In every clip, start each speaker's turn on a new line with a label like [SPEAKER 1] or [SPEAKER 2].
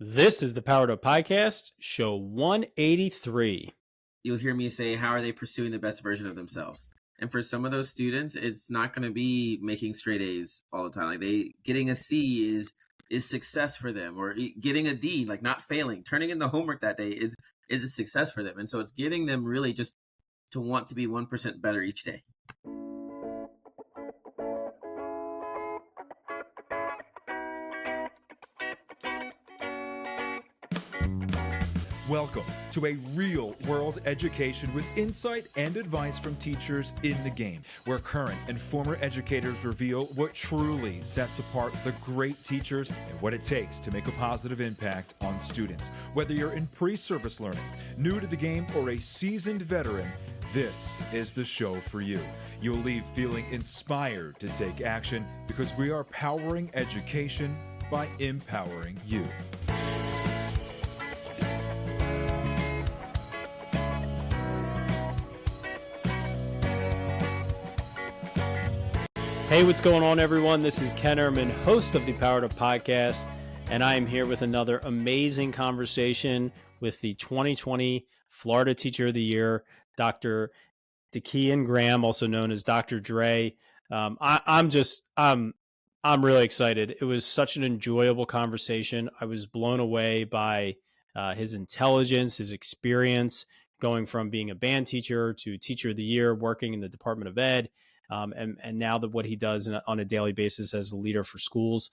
[SPEAKER 1] This is the Powered Up Podcast, show 183.
[SPEAKER 2] You'll hear me say, how are they pursuing the best version of themselves? And for some of those students, it's not going to be making straight A's all the time. Like getting a C is success for them, or getting a D, like not failing, turning in the homework that day is a success for them. And so it's getting them really just to want to be 1% better each day.
[SPEAKER 3] Welcome to a real-world education with insight and advice from teachers in the game, where current and former educators reveal what truly sets apart the great teachers and what it takes to make a positive impact on students. Whether you're in pre-service learning, new to the game, or a seasoned veteran, this is the show for you. You'll leave feeling inspired to take action because we are powering education by empowering you.
[SPEAKER 1] Hey, what's going on, everyone? This is Ken Ehrmann, host of the Powered Up Podcast, and I am here with another amazing conversation with the 2020 Florida Teacher of the Year, Dr. Dakeyan Graham, also known as Dr. Dré. I'm really excited. It was such an enjoyable conversation. I was blown away by his intelligence, his experience, going from being a band teacher to Teacher of the Year, working in the Department of Ed. And now that what he does on a daily basis as a leader for schools,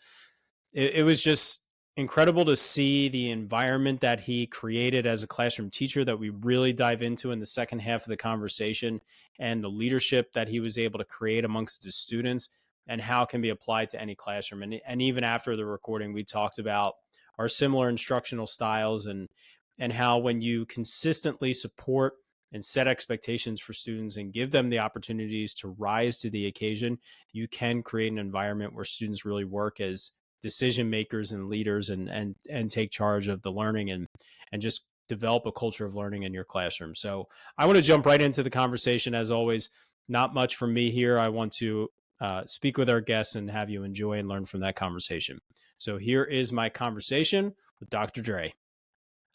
[SPEAKER 1] it was just incredible to see the environment that he created as a classroom teacher that we really dive into in the second half of the conversation, and the leadership that he was able to create amongst the students and how it can be applied to any classroom. And even after the recording, we talked about our similar instructional styles and how when you consistently support and set expectations for students and give them the opportunities to rise to the occasion, you can create an environment where students really work as decision makers and leaders and take charge of the learning and just develop a culture of learning in your classroom. So I want to jump right into the conversation. As always, not much from me here. I want to speak with our guests and have you enjoy and learn from that conversation. So here is my conversation with Dr. Dré.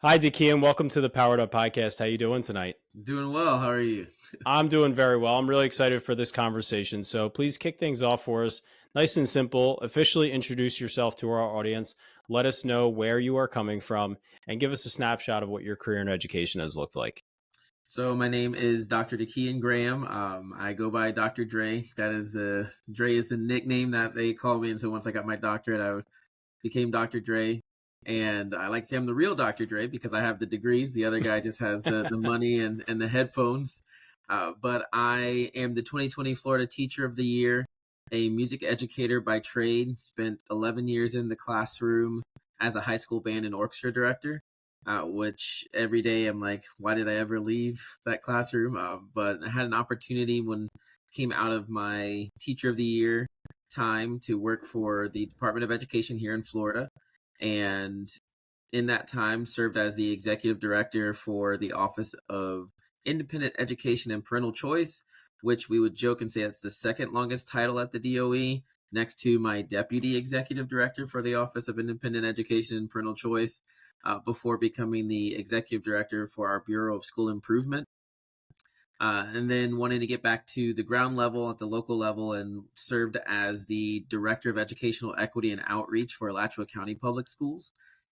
[SPEAKER 1] Hi, Dakeyan. Welcome to the Powered Up Podcast. How you doing tonight?
[SPEAKER 2] Doing well. How are you?
[SPEAKER 1] I'm doing very well. I'm really excited for this conversation. So please kick things off for us. Nice and simple. Officially introduce yourself to our audience. Let us know where you are coming from and give us a snapshot of what your career in education has looked like.
[SPEAKER 2] So my name is Dr. Dakeyan Graham. I go by Dr. Dré. Dré is the nickname that they call me. And so once I got my doctorate, I became Dr. Dré. And I like to say I'm the real Dr. Dré because I have the degrees. The other guy just has the money and the headphones. But I am the 2020 Florida Teacher of the Year, a music educator by trade, spent 11 years in the classroom as a high school band and orchestra director, which every day I'm like, why did I ever leave that classroom? But I had an opportunity when I came out of my Teacher of the Year time to work for the Department of Education here in Florida. And in that time served as the executive director for the Office of Independent Education and Parental Choice, which we would joke and say that's the second longest title at the DOE, next to my deputy executive director for the Office of Independent Education and Parental Choice, before becoming the executive director for our Bureau of School Improvement. And then wanting to get back to the ground level at the local level and served as the Director of Educational Equity and Outreach for Alachua County Public Schools.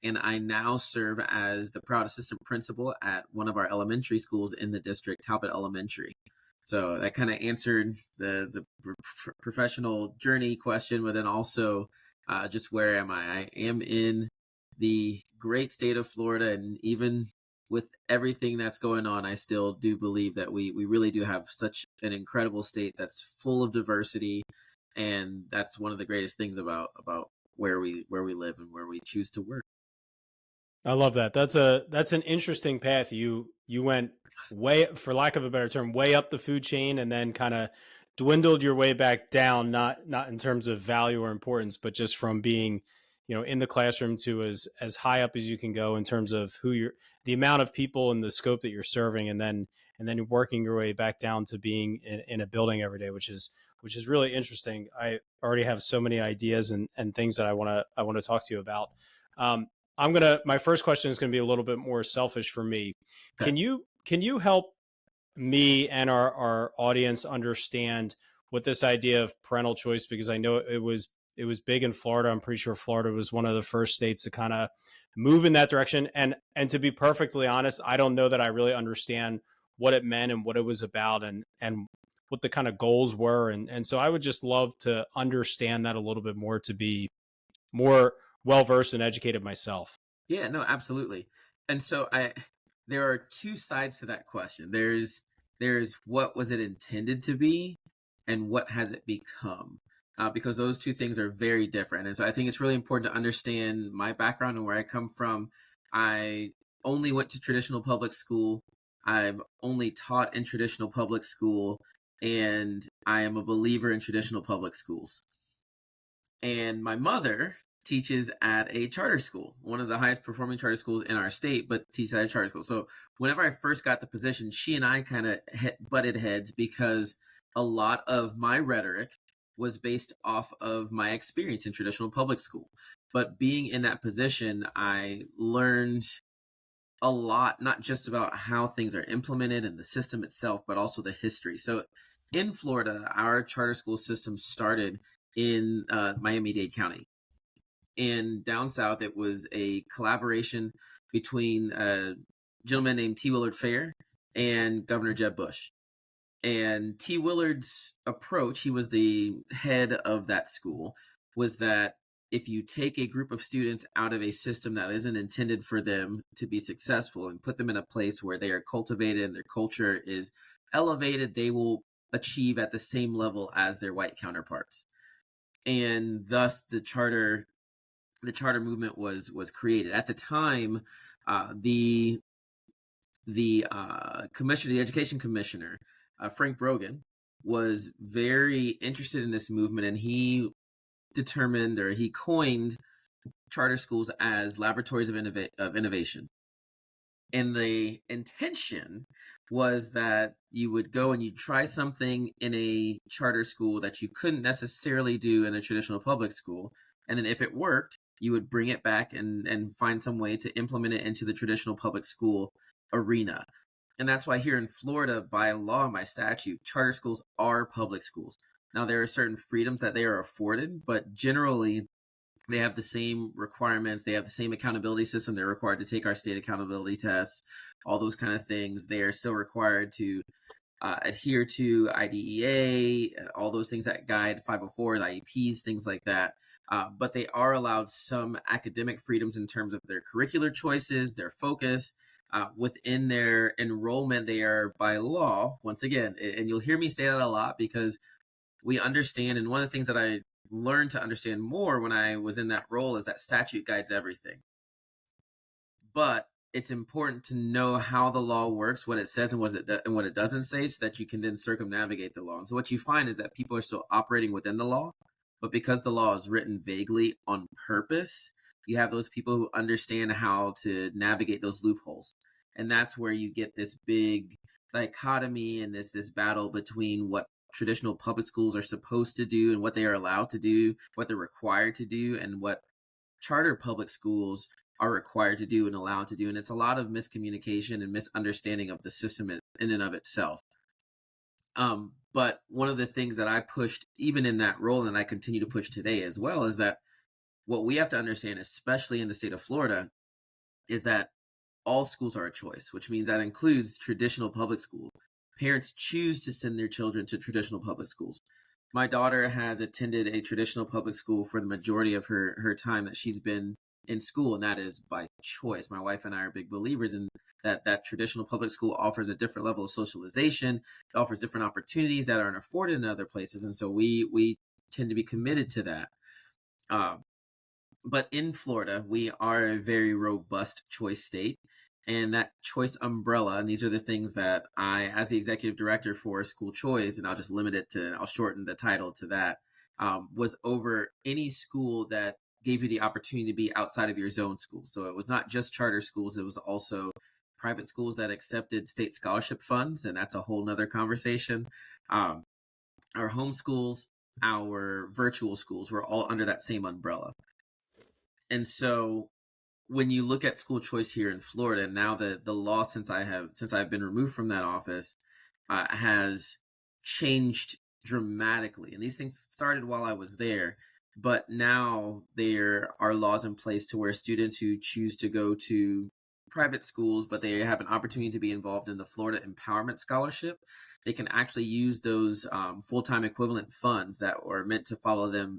[SPEAKER 2] And I now serve as the proud assistant principal at one of our elementary schools in the district, Talbot Elementary. So that kind of answered the professional journey question, but then also just where am I? I am in the great state of Florida, and even with everything that's going on, I still do believe that we really do have such an incredible state that's full of diversity, and that's one of the greatest things about where we live and where we choose to work.
[SPEAKER 1] I love that. That's an interesting path. You went way, for lack of a better term, way up the food chain and then kind of dwindled your way back down, not in terms of value or importance, but just from being, in the classroom to as high up as you can go in terms of the amount of people and the scope that you're serving, and then working your way back down to being in a building every day, which is really interesting. I already have so many ideas and things that I want to talk to you about. my first question is gonna be a little bit more selfish for me.
[SPEAKER 2] Okay.
[SPEAKER 1] Can you help me and our audience understand what this idea of parental choice, because I know it was big in Florida. I'm pretty sure Florida was one of the first states to kind of move in that direction. And to be perfectly honest, I don't know that I really understand what it meant and what it was about and what the kind of goals were. And so I would just love to understand that a little bit more to be more well versed and educated myself.
[SPEAKER 2] Yeah, no, absolutely. And so there are two sides to that question. There's what was it intended to be, and what has it become? Because those two things are very different. And so I think it's really important to understand my background and where I come from. I only went to traditional public school. I've only taught in traditional public school, and I am a believer in traditional public schools. And my mother teaches at a charter school, one of the highest performing charter schools in our state, but teaches at a charter school. So whenever I first got the position, she and I kind of butted heads because a lot of my rhetoric was based off of my experience in traditional public school. But being in that position, I learned a lot, not just about how things are implemented and the system itself, but also the history. So in Florida, our charter school system started in Miami-Dade County. And down south, it was a collaboration between a gentleman named T. Willard Fair and Governor Jeb Bush. And T. Willard's approach, he was the head of that school, was that if you take a group of students out of a system that isn't intended for them to be successful and put them in a place where they are cultivated and their culture is elevated, they will achieve at the same level as their white counterparts. And thus the charter movement was created. At the time, the commissioner, the education commissioner, Frank Brogan, was very interested in this movement, and he determined, or he coined, charter schools as laboratories of innovation. And the intention was that you would go and you'd try something in a charter school that you couldn't necessarily do in a traditional public school. And then if it worked, you would bring it back and find some way to implement it into the traditional public school arena. And that's why here in Florida, by law, by statute, charter schools are public schools. Now, there are certain freedoms that they are afforded, but generally, they have the same requirements. They have the same accountability system. They're required to take our state accountability tests, all those kind of things. They are still required to adhere to IDEA, all those things that guide 504s, IEPs, things like that. But they are allowed some academic freedoms in terms of their curricular choices, their focus. Within their enrollment, they are by law, once again, and you'll hear me say that a lot because we understand, and one of the things that I learned to understand more when I was in that role is that statute guides everything. But it's important to know how the law works, what it says and what it doesn't say, so that you can then circumnavigate the law. And so what you find is that people are still operating within the law, but because the law is written vaguely on purpose, you have those people who understand how to navigate those loopholes. And that's where you get this big dichotomy and this battle between what traditional public schools are supposed to do and what they are allowed to do, what they're required to do, and what charter public schools are required to do and allowed to do. And it's a lot of miscommunication and misunderstanding of the system in and of itself. But one of the things that I pushed, even in that role, and I continue to push today as well, is that what we have to understand, especially in the state of Florida, is that all schools are a choice, which means that includes traditional public schools. Parents choose to send their children to traditional public schools. My daughter has attended a traditional public school for the majority of her time that she's been in school, and that is by choice. My wife and I are big believers in that traditional public school offers a different level of socialization. It offers different opportunities that aren't afforded in other places, and so we tend to be committed to that. But in Florida, we are a very robust choice state. And that choice umbrella, and these are the things that I, as the executive director for school choice, and I'll shorten the title to that, was over any school that gave you the opportunity to be outside of your zone school. So it was not just charter schools, it was also private schools that accepted state scholarship funds, and that's a whole nother conversation. Our home schools, our virtual schools were all under that same umbrella. And so when you look at school choice here in Florida, now the law since I've been removed from that office has changed dramatically. And these things started while I was there, but now there are laws in place to where students who choose to go to private schools, but they have an opportunity to be involved in the Florida Empowerment Scholarship, they can actually use those full-time equivalent funds that were meant to follow them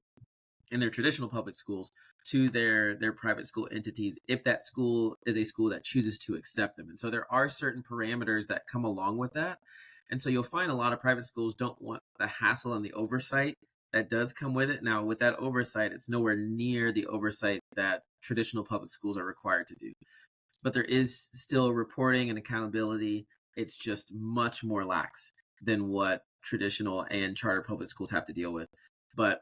[SPEAKER 2] in their traditional public schools to their private school entities if that school is a school that chooses to accept them. And so there are certain parameters that come along with that. And so you'll find a lot of private schools don't want the hassle and the oversight that does come with it. Now, with that oversight, it's nowhere near the oversight that traditional public schools are required to do. But there is still reporting and accountability. It's just much more lax than what traditional and charter public schools have to deal with. But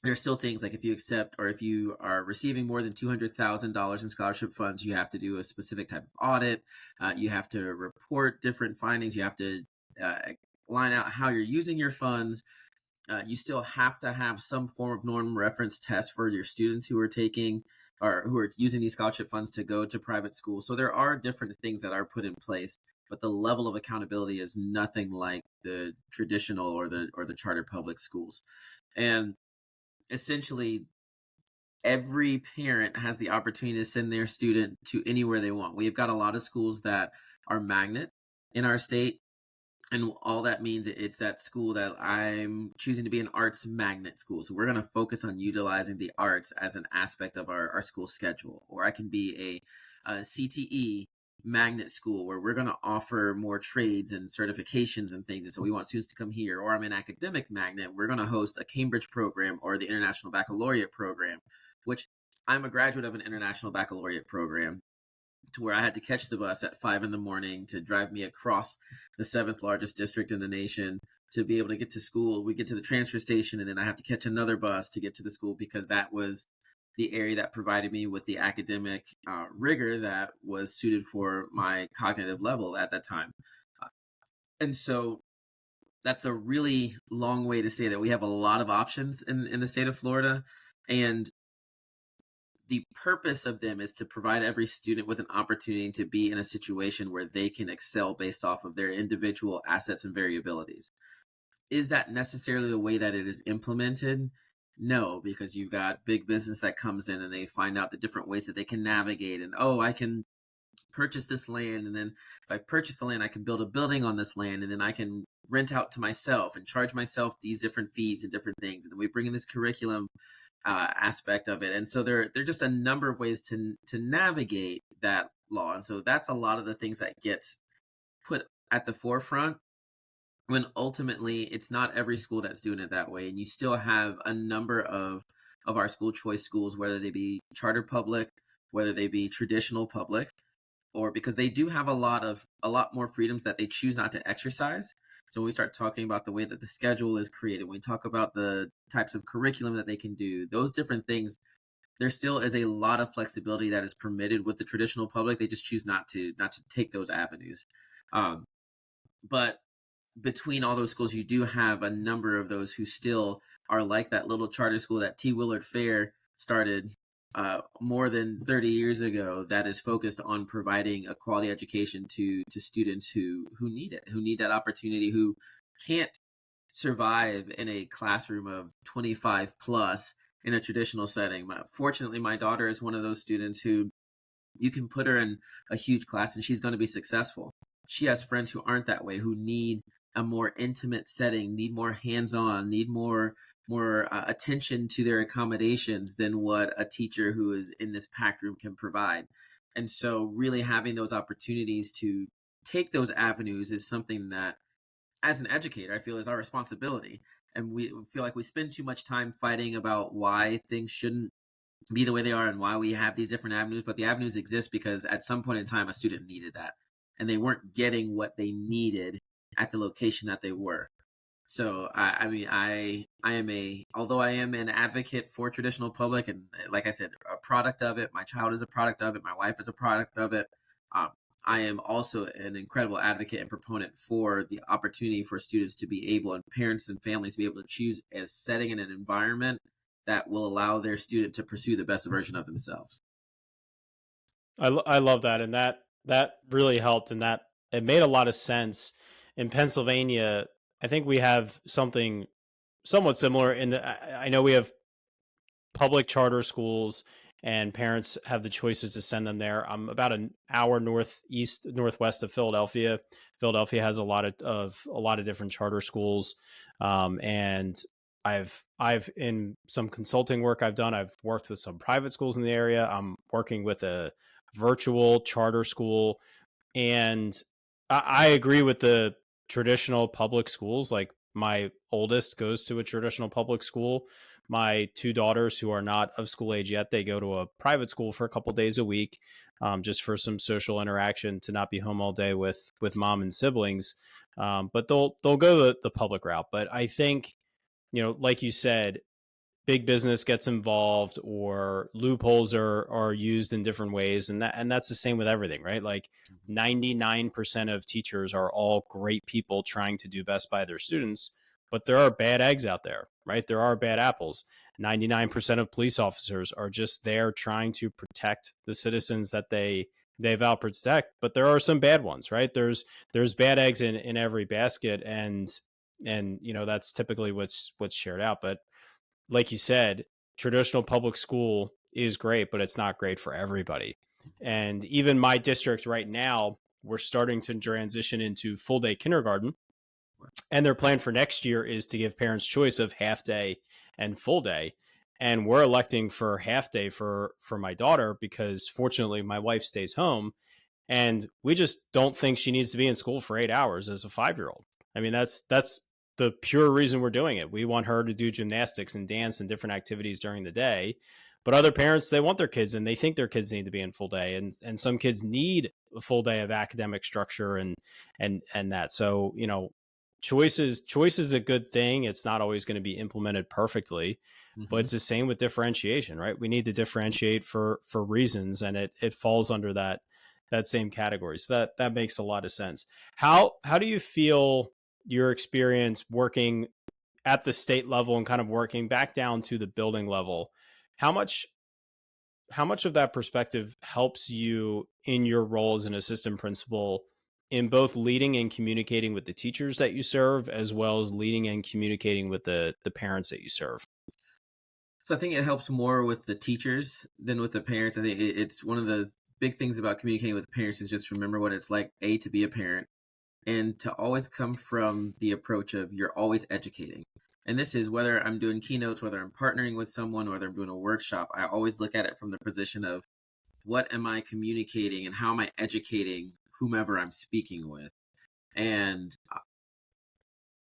[SPEAKER 2] there's still things like if you accept or if you are receiving more than $200,000 in scholarship funds, you have to do a specific type of audit. You have to report different findings. You have to line out how you're using your funds. You still have to have some form of norm reference test for your students who are taking or who are using these scholarship funds to go to private schools. So there are different things that are put in place, but the level of accountability is nothing like the traditional or the charter public schools. And essentially, every parent has the opportunity to send their student to anywhere they want. We've got a lot of schools that are magnet in our state. And all that means it's that school that I'm choosing to be an arts magnet school. So we're going to focus on utilizing the arts as an aspect of our school schedule. Or I can be a CTE magnet school where we're going to offer more trades and certifications and things. And so we want students to come here. Or I'm an academic magnet. We're going to host a Cambridge program or the International Baccalaureate program, which I'm a graduate of an International Baccalaureate program, to where I had to catch the bus at 5 a.m. to drive me across the 7th largest district in the nation to be able to get to school. We get to the transfer station and then I have to catch another bus to get to the school because that was the area that provided me with the academic rigor that was suited for my cognitive level at that time. And so that's a really long way to say that we have a lot of options in the state of Florida. And the purpose of them is to provide every student with an opportunity to be in a situation where they can excel based off of their individual assets and variabilities. Is that necessarily the way that it is implemented? No, because you've got big business that comes in and they find out the different ways that they can navigate. And, I can purchase this land. And then if I purchase the land, I can build a building on this land. And then I can rent out to myself and charge myself these different fees and different things. And then we bring in this curriculum aspect of it. And so there are just a number of ways to navigate that law. And so that's a lot of the things that gets put at the forefront when ultimately it's not every school that's doing it that way. And you still have a number of our school choice schools, whether they be charter public, whether they be traditional public, or because they do have a lot more freedoms that they choose not to exercise. So when we start talking about the way that the schedule is created, when we talk about the types of curriculum that they can do, those different things, there still is a lot of flexibility that is permitted with the traditional public. They just choose not to take those avenues. But between all those schools, you do have a number of those who still are like that little charter school that T. Willard Fair started more than 30 years ago, that is focused on providing a quality education to students who need it, who need that opportunity, who can't survive in a classroom of 25 plus in a traditional setting. Fortunately, my daughter is one of those students who you can put her in a huge class and she's going to be successful. She has friends who aren't that way, who need a more intimate setting, need more hands-on, need more attention to their accommodations than what a teacher who is in this packed room can provide. And so really having those opportunities to take those avenues is something that, as an educator, I feel is our responsibility. And we feel like we spend too much time fighting about why things shouldn't be the way they are and why we have these different avenues. But the avenues exist because at some point in time, a student needed that. And they weren't getting what they needed at the location that they were. So I am although I am an advocate for traditional public, and like I said, a product of it, my child is a product of it, my wife is a product of it. I am also an incredible advocate and proponent for the opportunity for students to be able, and parents and families to be able to choose a setting and an environment that will allow their student to pursue the best version of themselves.
[SPEAKER 1] I love that, and that really helped, and that it made a lot of sense. In Pennsylvania, I think we have something somewhat similar. I know we have public charter schools, and parents have the choices to send them there. I'm about an hour northwest of Philadelphia. Philadelphia has a lot of different charter schools, and I've in some consulting work I've done. I've worked with some private schools in the area. I'm working with a virtual charter school, and I agree with the traditional public schools. Like my oldest goes to a traditional public school. My two daughters, who are not of school age yet, they go to a private school for a couple days a week, just for some social interaction, to not be home all day with mom and siblings. But they'll go the public route. But I think, like you said, big business gets involved, or loopholes are used in different ways, and that's the same with everything, right? Like 99% of teachers are all great people trying to do best by their students, but there are bad eggs out there, right? There are bad apples. 99% of police officers are just there trying to protect the citizens that they vow to protect, but there are some bad ones, right? There's bad eggs in every basket, and that's typically what's shared out. But like you said, traditional public school is great, but it's not great for everybody. And even my district right now, we're starting to transition into full day kindergarten. And their plan for next year is to give parents choice of half day and full day. And we're electing for half day for my daughter, because fortunately my wife stays home, and we just don't think she needs to be in school for 8 hours as a 5-year old. I mean, that's the pure reason we're doing it. We want her to do gymnastics and dance and different activities during the day. But other parents, they want their kids, and they think their kids need to be in full day, and some kids need a full day of academic structure and that. So, choice is a good thing. It's not always going to be implemented perfectly, but it's the same with differentiation, right? We need to differentiate for reasons, and it falls under that same category. So that makes a lot of sense. How do you feel your experience working at the state level and kind of working back down to the building level? How much of that perspective helps you in your role as an assistant principal, in both leading and communicating with the teachers that you serve, as well as leading and communicating with the parents that you serve?
[SPEAKER 2] So I think it helps more with the teachers than with the parents. I think it's one of the big things about communicating with parents is just remember what it's like, to be a parent, and to always come from the approach of you're always educating. And this is whether I'm doing keynotes, whether I'm partnering with someone, whether I'm doing a workshop, I always look at it from the position of what am I communicating and how am I educating whomever I'm speaking with. And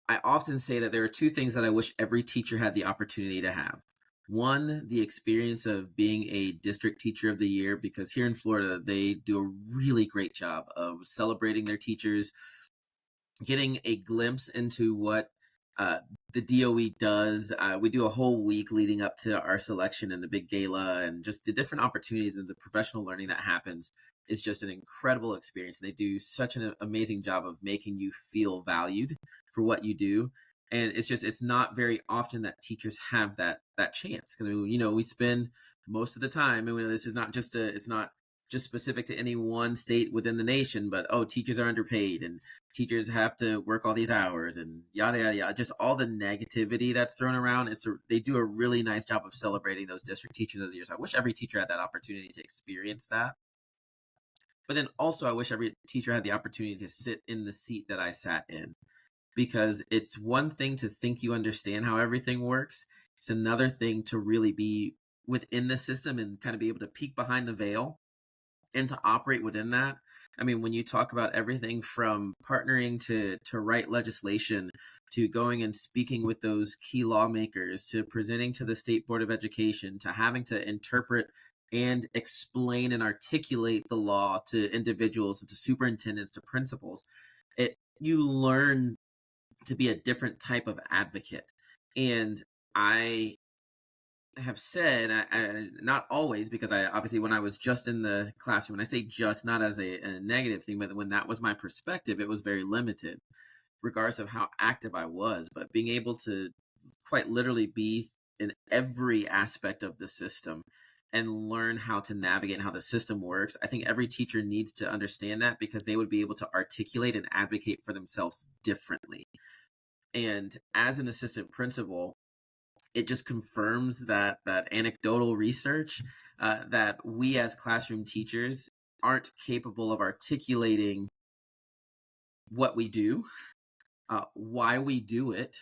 [SPEAKER 2] I often say that there are two things that I wish every teacher had the opportunity to have. One, the experience of being a district teacher of the year, because here in Florida, they do a really great job of celebrating their teachers, getting a glimpse into what the DOE does. We do a whole week leading up to our selection and the big gala, and just the different opportunities and the professional learning that happens is just an incredible experience. And they do such an amazing job of making you feel valued for what you do. And it's not very often that teachers have that chance, because we spend most of the time, and this is not just it's not just specific to any one state within the nation, but teachers are underpaid and teachers have to work all these hours and yada yada yada. Just all the negativity that's thrown around. They do a really nice job of celebrating those district teachers of the year. So I wish every teacher had that opportunity to experience that. But then also, I wish every teacher had the opportunity to sit in the seat that I sat in, because it's one thing to think you understand how everything works. It's another thing to really be within the system and kind of be able to peek behind the veil and to operate within that. I mean, when you talk about everything from partnering to write legislation, to going and speaking with those key lawmakers, to presenting to the State Board of Education, to having to interpret and explain and articulate the law to individuals and to superintendents, to principals, you learn to be a different type of advocate. And I have said, not always, because I obviously, when I was just in the classroom, and I say just not as a negative thing, but when that was my perspective, it was very limited, regardless of how active I was. But being able to quite literally be in every aspect of the system and learn how to navigate and how the system works. I think every teacher needs to understand that, because they would be able to articulate and advocate for themselves differently. And as an assistant principal, it just confirms that anecdotal research, that we as classroom teachers aren't capable of articulating what we do, why we do it,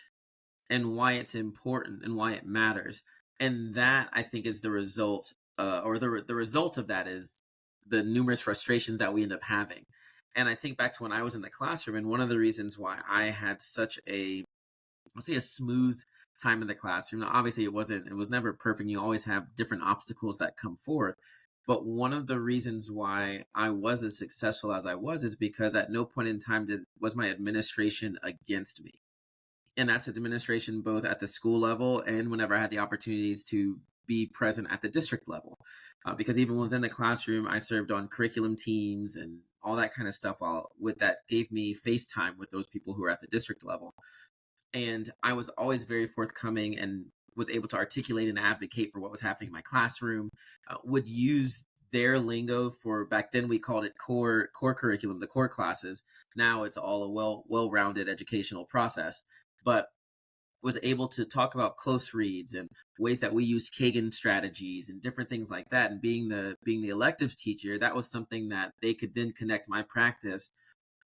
[SPEAKER 2] and why it's important and why it matters. And that, I think, is the result, or the result of that is the numerous frustrations that we end up having. And I think back to when I was in the classroom, and one of the reasons why I had such I'll say a smooth time in the classroom. Now, obviously it was never perfect. You always have different obstacles that come forth. But one of the reasons why I was as successful as I was is because at no point in time was my administration against me. And that's administration both at the school level and whenever I had the opportunities to be present at the district level. Because even within the classroom, I served on curriculum teams and all that kind of stuff, with that gave me face time with those people who are at the district level. And I was always very forthcoming and was able to articulate and advocate for what was happening in my classroom, would use their lingo for, back then we called it core curriculum, the core classes. Now it's all a well-rounded educational process, but was able to talk about close reads and ways that we use Kagan strategies and different things like that. And being the elective teacher, that was something that they could then connect my practice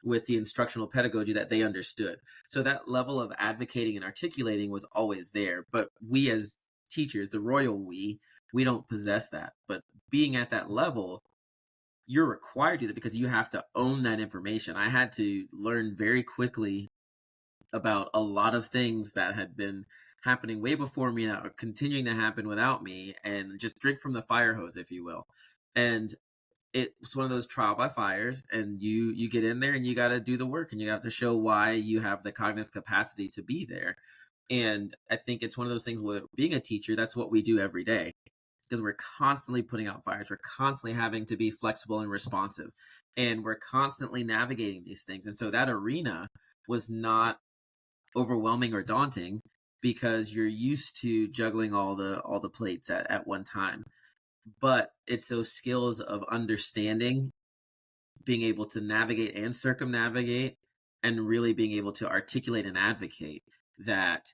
[SPEAKER 2] with the instructional pedagogy that they understood. So that level of advocating and articulating was always there. But we as teachers, the royal we don't possess that. But being at that level, you're required to do that because you have to own that information. I had to learn very quickly about a lot of things that had been happening way before me, that are continuing to happen without me, and just drink from the fire hose, if you will. And it's one of those trial by fires, and you get in there and you got to do the work, and you have to show why you have the cognitive capacity to be there. And I think it's one of those things where being a teacher, that's what we do every day, because we're constantly putting out fires. We're constantly having to be flexible and responsive, and we're constantly navigating these things. And so that arena was not overwhelming or daunting, because you're used to juggling all the plates at one time. But it's those skills of understanding, being able to navigate and circumnavigate, and really being able to articulate and advocate, that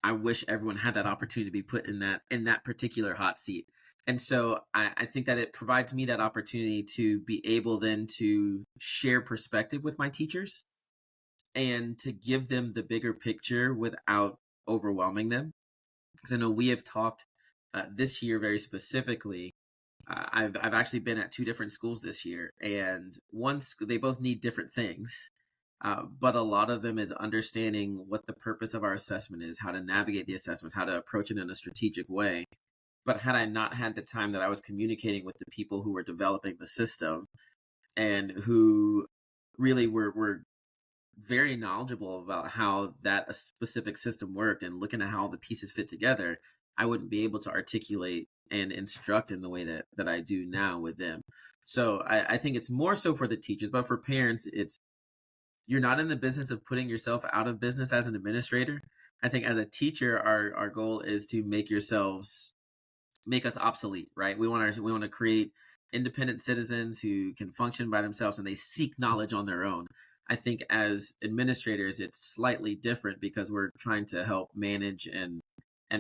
[SPEAKER 2] I wish everyone had that opportunity to be put in that particular hot seat. And so I think that it provides me that opportunity to be able then to share perspective with my teachers and to give them the bigger picture without overwhelming them. Because I know we have talked this year very specifically. I've actually been at two different schools this year, and they both need different things, but a lot of them is understanding what the purpose of our assessment is, how to navigate the assessments, how to approach it in a strategic way. But had I not had the time that I was communicating with the people who were developing the system and who really were very knowledgeable about how that specific system worked and looking at how the pieces fit together, I wouldn't be able to articulate and instruct in the way that I do now with them. So I think it's more so for the teachers, but for parents, you're not in the business of putting yourself out of business as an administrator. I think as a teacher, our goal is to make us obsolete, right? We want to create independent citizens who can function by themselves and they seek knowledge on their own. I think as administrators, it's slightly different because we're trying to help manage and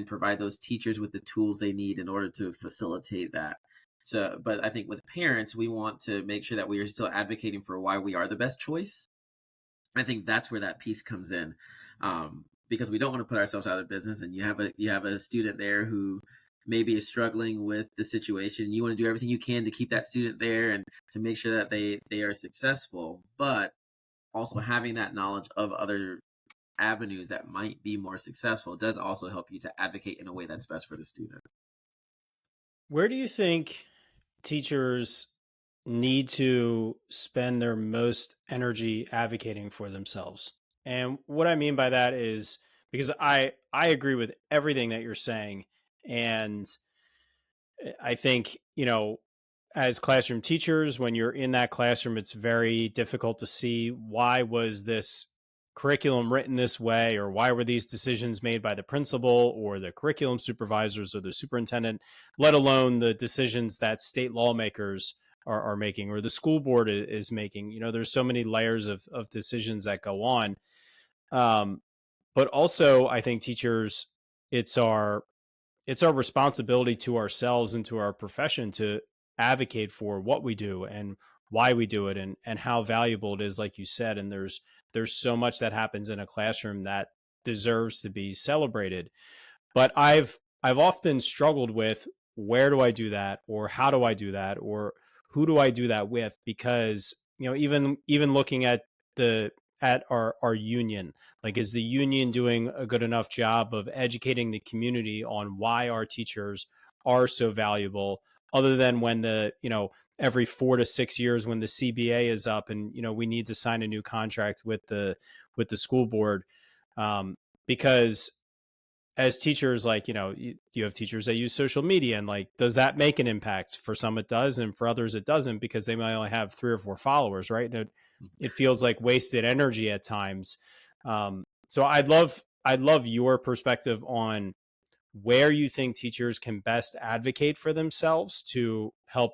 [SPEAKER 2] provide those teachers with the tools they need in order to facilitate that. So, but I think with parents, we want to make sure that we are still advocating for why we are the best choice. I think that's where that piece comes in, because we don't want to put ourselves out of business. And you have a student there who maybe is struggling with the situation. You want to do everything you can to keep that student there and to make sure that they are successful, but also having that knowledge of other avenues that might be more successful does also help you to advocate in a way that's best for the student.
[SPEAKER 1] Where do you think teachers need to spend their most energy advocating for themselves? And what I mean by that is, because I agree with everything that you're saying, and I think, as classroom teachers, when you're in that classroom, it's very difficult to see why was this curriculum written this way, or why were these decisions made by the principal or the curriculum supervisors or the superintendent, let alone the decisions that state lawmakers are making or the school board is making. There's so many layers of decisions that go on. Um, but also, I think teachers, it's our it's our responsibility to ourselves and to our profession to advocate for what we do and why we do it, and how valuable it is, like you said. And there's so much that happens in a classroom that deserves to be celebrated. But I've often struggled with, where do I do that, or how do I do that, or who do I do that with? Because even looking at the at our union, like, is the union doing a good enough job of educating the community on why our teachers are so valuable, other than when every 4 to 6 years when the CBA is up and we need to sign a new contract with the school board. Because as teachers, like, you have teachers that use social media, and, like, does that make an impact? For some it does, and for others it doesn't, because they might only have 3 or 4 followers, right? And it feels like wasted energy at times. So I'd love your perspective on where you think teachers can best advocate for themselves to help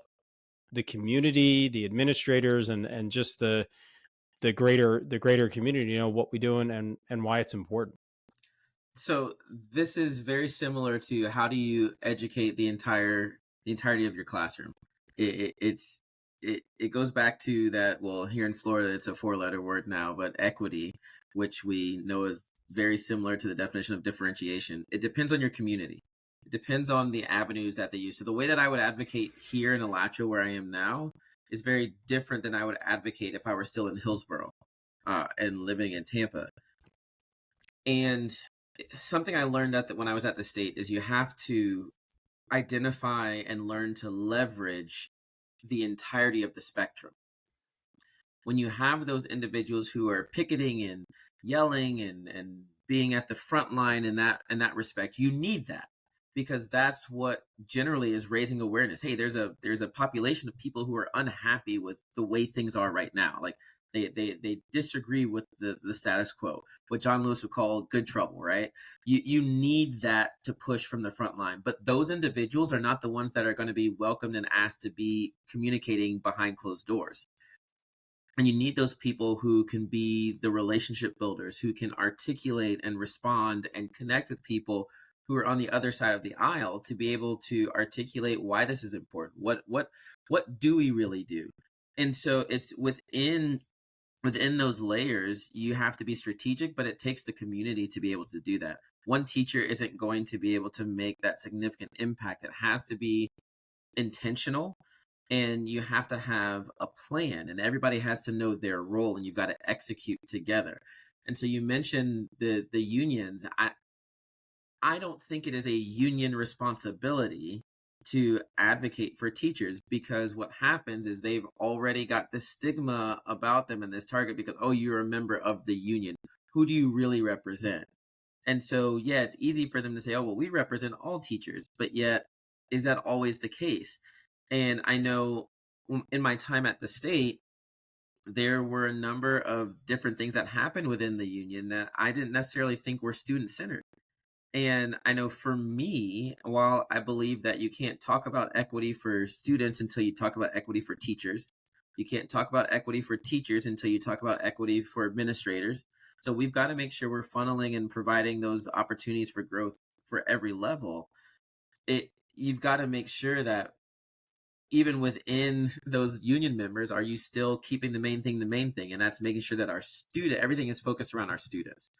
[SPEAKER 1] the community, the administrators, and just the greater community, what we do, and why it's important.
[SPEAKER 2] So this is very similar to, how do you educate the entirety of your classroom? It goes back to that. Well, here in Florida, it's a 4-letter word now, but equity, which we know is very similar to the definition of differentiation. It depends on your community. It depends on the avenues that they use. So the way that I would advocate here in Alachua, where I am now, is very different than I would advocate if I were still in Hillsborough and living in Tampa. And something I learned when I was at the state is, you have to identify and learn to leverage the entirety of the spectrum. When you have those individuals who are picketing and yelling and being at the front line in that respect, you need that, because that's what generally is raising awareness. Hey, there's a population of people who are unhappy with the way things are right now. Like, they disagree with the status quo, what John Lewis would call good trouble, right? You need that to push from the front line. But those individuals are not the ones that are going to be welcomed and asked to be communicating behind closed doors. And you need those people who can be the relationship builders, who can articulate and respond and connect with people who are on the other side of the aisle, to be able to articulate why this is important. What do we really do? And so it's within those layers, you have to be strategic, but it takes the community to be able to do that. One teacher isn't going to be able to make that significant impact. It has to be intentional, and you have to have a plan, and everybody has to know their role, and you've got to execute together. And so you mentioned the unions. I don't think it is a union responsibility to advocate for teachers, because what happens is they've already got this stigma about them and this target, because, oh, you're a member of the union. Who do you really represent? And so, yeah, it's easy for them to say, oh, well, we represent all teachers, but yet, is that always the case? And I know in my time at the state, there were a number of different things that happened within the union that I didn't necessarily think were student-centered. And I know for me, while I believe that you can't talk about equity for students until you talk about equity for teachers, you can't talk about equity for teachers until you talk about equity for administrators. So we've got to make sure we're funneling and providing those opportunities for growth for every level. You've got to make sure that even within those union members, are you still keeping the main thing, and that's making sure that everything is focused around our students.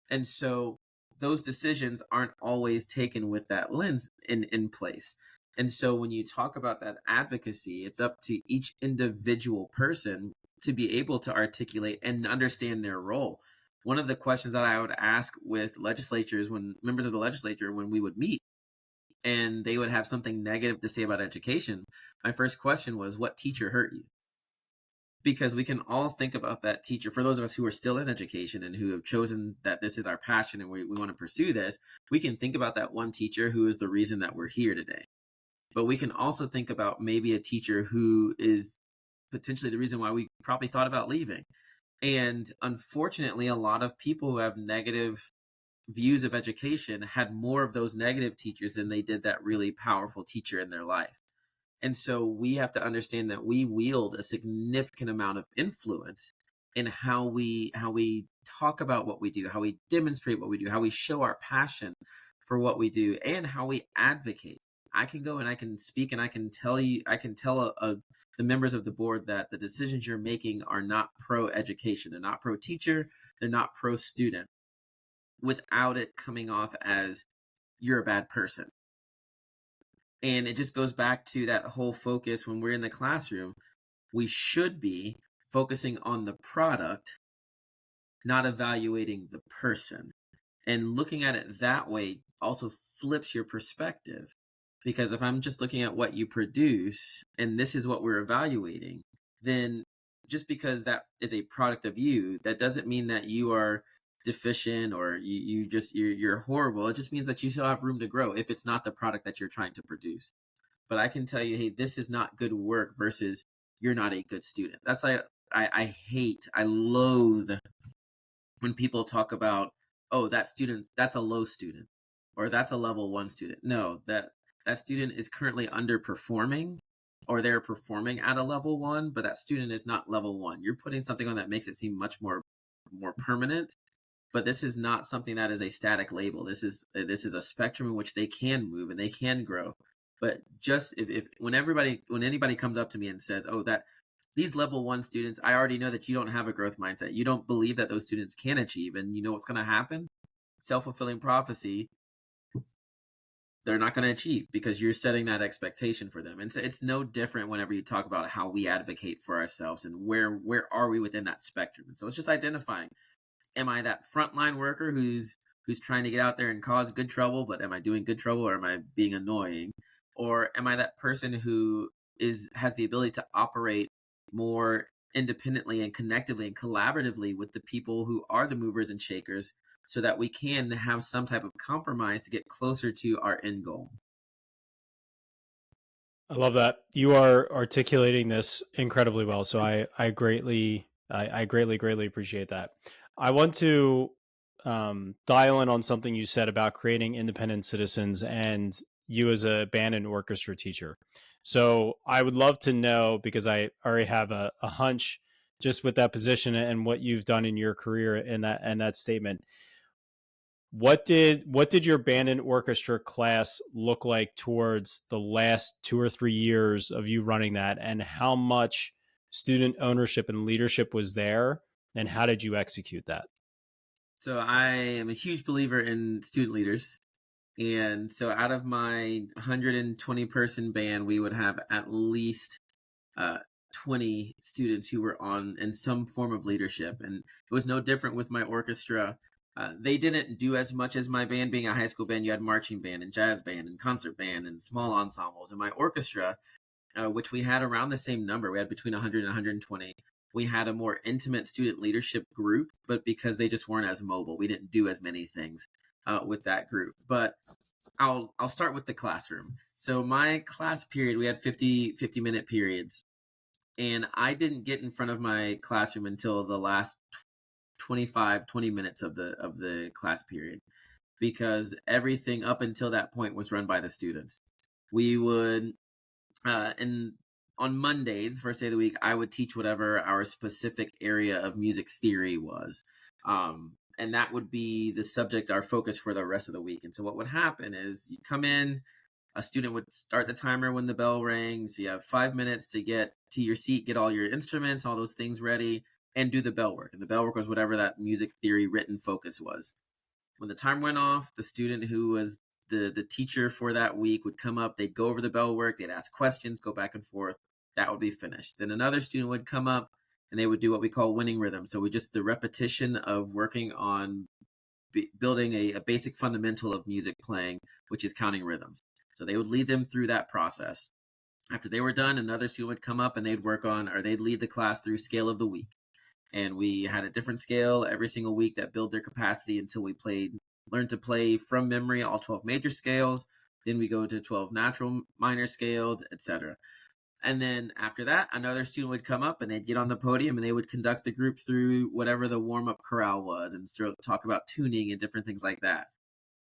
[SPEAKER 2] And so those decisions aren't always taken with that lens in place. And so when you talk about that advocacy, it's up to each individual person to be able to articulate and understand their role. One of the questions that I would ask with legislatures, when members of the legislature, when we would meet and they would have something negative to say about education, my first question was, what teacher hurt you? Because we can all think about that teacher. For those of us who are still in education and who have chosen that this is our passion and we want to pursue this, we can think about that one teacher who is the reason that we're here today. But we can also think about maybe a teacher who is potentially the reason why we probably thought about leaving. And unfortunately, a lot of people who have negative views of education had more of those negative teachers than they did that really powerful teacher in their life. And so we have to understand that we wield a significant amount of influence in how we talk about what we do, how we demonstrate what we do, how we show our passion for what we do, and how we advocate. I can go and I can speak and I can tell you, I can tell the members of the board that the decisions you're making are not pro education, they're not pro teacher, they're not pro student, without it coming off as you're a bad person. And it just goes back to that whole focus. When we're in the classroom, we should be focusing on the product, not evaluating the person. And looking at it that way also flips your perspective. Because if I'm just looking at what you produce and this is what we're evaluating, then just because that is a product of you, that doesn't mean that you are deficient or you're horrible. It just means that you still have room to grow if it's not the product that you're trying to produce. But I can tell you, hey, this is not good work versus you're not a good student. That's like I loathe when people talk about, oh, that student, that's a low student, or that's a level 1 student. No, that student is currently underperforming, or they're performing at a level 1, but that student is not level 1. You're putting something on that makes it seem much more permanent. But this is not something that is a static label. This is a spectrum in which they can move and they can grow. But just if when anybody comes up to me and says, oh, that these level 1 students, I already know that you don't have a growth mindset. You don't believe that those students can achieve. And you know what's going to happen? Self-fulfilling prophecy. They're not going to achieve because you're setting that expectation for them. And so it's no different whenever you talk about how we advocate for ourselves and where are we within that spectrum. And so it's just identifying, am I that frontline worker who's trying to get out there and cause good trouble, but am I doing good trouble or am I being annoying? Or am I that person who has the ability to operate more independently and connectively and collaboratively with the people who are the movers and shakers so that we can have some type of compromise to get closer to our end goal?
[SPEAKER 1] I love that. You are articulating this incredibly well. So I greatly appreciate that. I want to dial in on something you said about creating independent citizens and you as a band and orchestra teacher. So I would love to know, because I already have a hunch just with that position and what you've done in your career in that statement. What did your band and orchestra class look like towards the last 2 or 3 years of you running that, and how much student ownership and leadership was there, and how did you execute that?
[SPEAKER 2] So I am a huge believer in student leaders. And so out of my 120 person band, we would have at least 20 students who were on in some form of leadership. And it was no different with my orchestra. They didn't do as much as my band. Being a high school band, you had marching band and jazz band and concert band and small ensembles. And my orchestra, which we had around the same number, we had between 100 and 120. We had a more intimate student leadership group, but because they just weren't as mobile, we didn't do as many things with that group. But I'll start with the classroom. So my class period, we had 50-minute periods. And I didn't get in front of my classroom until the last 20 minutes of the class period, because everything up until that point was run by the students. We would, and on Mondays, first day of the week, I would teach whatever our specific area of music theory was. And that would be the subject, our focus for the rest of the week. And so what would happen is you come in, a student would start the timer when the bell rang. So you have 5 minutes to get to your seat, get all your instruments, all those things ready, and do the bell work. And the bell work was whatever that music theory written focus was. When the timer went off, the student who was the teacher for that week would come up, they'd go over the bell work, they'd ask questions, go back and forth. That would be finished. Then another student would come up and they would do what we call winning rhythm. So the repetition of working on building a basic fundamental of music playing, which is counting rhythms. So they would lead them through that process. After they were done, another student would come up and they'd lead the class through scale of the week. And we had a different scale every single week that built their capacity until we learned to play from memory all 12 major scales. Then we go to 12 natural minor scales, etc. And then after that, another student would come up and they'd get on the podium and they would conduct the group through whatever the warm-up chorale was and talk about tuning and different things like that.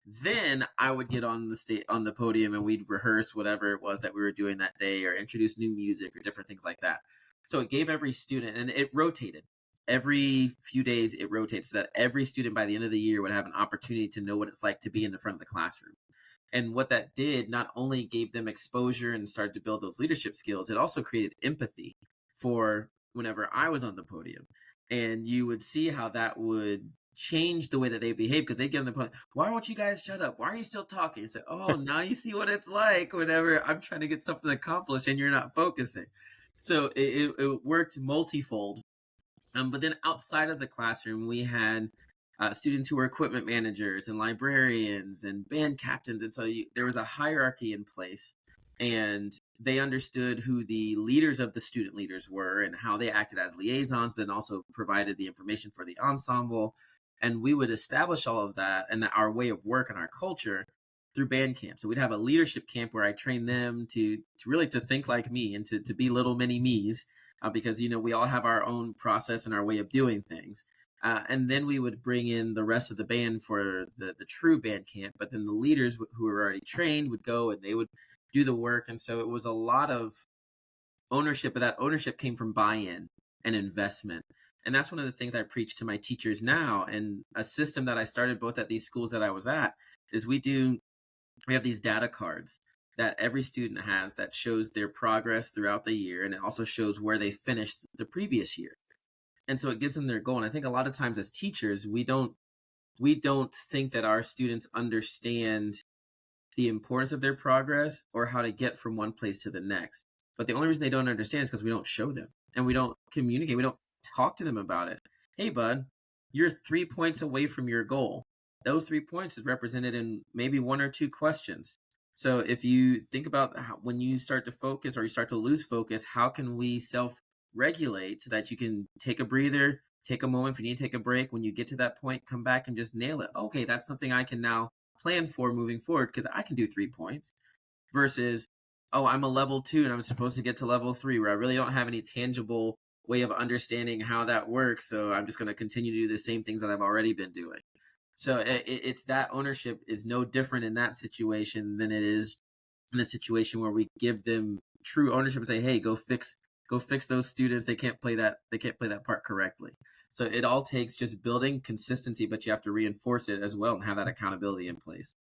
[SPEAKER 2] Then I would get on the podium and we'd rehearse whatever it was that we were doing that day or introduce new music or different things like that. So it gave every student, and it rotated. Every few days it rotated so that every student by the end of the year would have an opportunity to know what it's like to be in the front of the classroom. And what that did not only gave them exposure and started to build those leadership skills, it also created empathy for whenever I was on the podium. And you would see how that would change the way that they behave, because they get on the podium. Why won't you guys shut up? Why are you still talking? You say, oh, now you see what it's like whenever I'm trying to get something accomplished and you're not focusing. So it worked multifold. But then outside of the classroom, we had students who were equipment managers and librarians and band captains. And so there was a hierarchy in place, and they understood who the leaders of the student leaders were and how they acted as liaisons, but then also provided the information for the ensemble. And we would establish all of that and our way of work and our culture through band camp. So we'd have a leadership camp where I trained them to really to think like me and to be little mini me's, because, we all have our own process and our way of doing things. And then we would bring in the rest of the band for the true band camp. But then the leaders who were already trained would go and they would do the work. And so it was a lot of ownership, but that ownership came from buy-in and investment. And that's one of the things I preach to my teachers now. And a system that I started both at these schools that I was at is we have these data cards that every student has that shows their progress throughout the year. And it also shows where they finished the previous year. And so it gives them their goal. And I think a lot of times as teachers, we don't think that our students understand the importance of their progress or how to get from one place to the next. But the only reason they don't understand is because we don't show them and we don't communicate. We don't talk to them about it. Hey, bud, you're 3 points away from your goal. Those 3 points is represented in maybe 1 or 2 questions. So if you think about when you start to focus or you start to lose focus, how can we self-regulate so that you can take a breather, take a moment if you need to take a break. When you get to that point, come back and just nail it. Okay, that's something I can now plan for moving forward because I can do 3 points versus, oh, I'm a level 2 and I'm supposed to get to level 3 where I really don't have any tangible way of understanding how that works. So I'm just going to continue to do the same things that I've already been doing. So it's that ownership is no different in that situation than it is in the situation where we give them true ownership and say, hey, go fix those students. They can't play that part correctly. So it all takes just building consistency, but you have to reinforce it as well and have that accountability in place.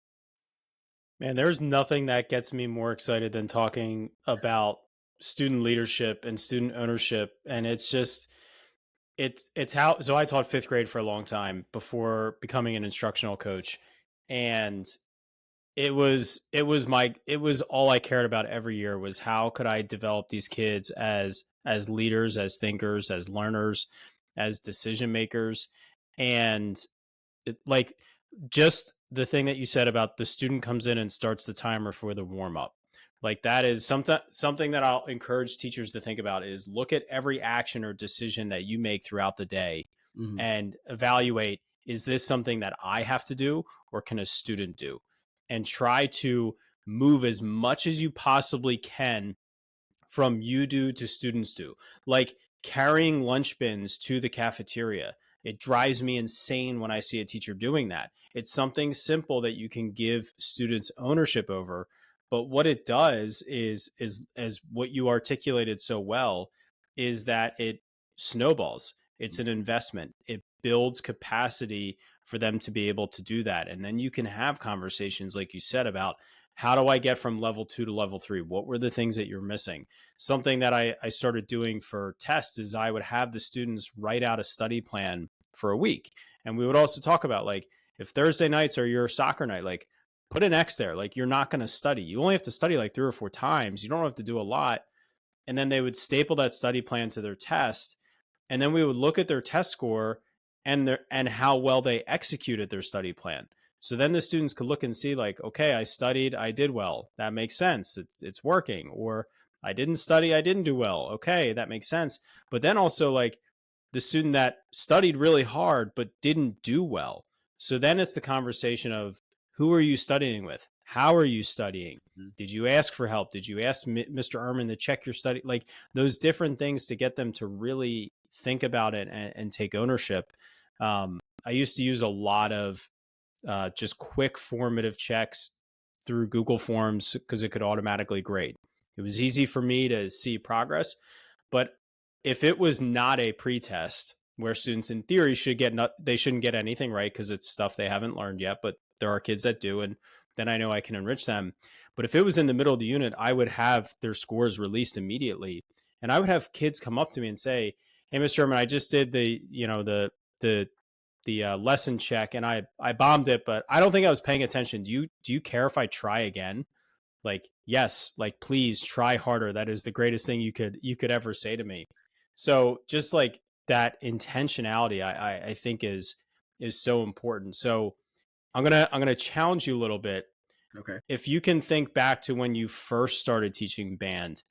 [SPEAKER 1] Man, there's nothing that gets me more excited than talking about student leadership and student ownership. And it's just, it's how, so I taught 5th grade for a long time before becoming an instructional coach. And it was all I cared about every year was how could I develop these kids as leaders, as thinkers, as learners, as decision makers. And just the thing that you said about the student comes in and starts the timer for the warm up. Like that is something that I'll encourage teachers to think about is look at every action or decision that you make throughout the day and evaluate, is this something that I have to do or can a student do? And try to move as much as you possibly can from you do to students do. Like carrying lunch bins to the cafeteria. It drives me insane when I see a teacher doing that. It's something simple that you can give students ownership over. But what it does is as what you articulated so well, is that it snowballs. It's an investment. It builds capacity for them to be able to do that. And then you can have conversations, like you said, about how do I get from level 2 to level 3? What were the things that you're missing? Something that I started doing for tests is I would have the students write out a study plan for a week. And we would also talk about, like, if Thursday nights are your soccer night, like put an X there. Like you're not going to study. You only have to study like 3 or 4 times. You don't have to do a lot. And then they would staple that study plan to their test. And then we would look at their test score and how well they executed their study plan. So then the students could look and see, like, okay, I studied, I did well. That makes sense. It's working. Or I didn't study, I didn't do well. Okay, that makes sense. But then also, like, the student that studied really hard but didn't do well. So then it's the conversation of, who are you studying with? How are you studying?
[SPEAKER 2] Mhm.
[SPEAKER 1] Did you ask for help? Did you ask Mr. Ehrmann to check your study? Like those different things to get them to really think about it and take ownership. I used to use a lot of just quick formative checks through Google Forms because it could automatically grade. It was easy for me to see progress. But if it was not a pretest where students in theory they shouldn't get anything right because it's stuff they haven't learned yet, but there are kids that do. And then I know I can enrich them. But if it was in the middle of the unit, I would have their scores released immediately. And I would have kids come up to me and say, "Hey, Mr. Herman, I just did the lesson check and I bombed it, but I don't think I was paying attention. Do you care if I try again?" Like, yes, like please try harder. That is the greatest thing you could ever say to me. So just like that intentionality, I think is so important. So I'm gonna challenge you a little bit.
[SPEAKER 2] Okay.
[SPEAKER 1] If you can think back to when you first started teaching band,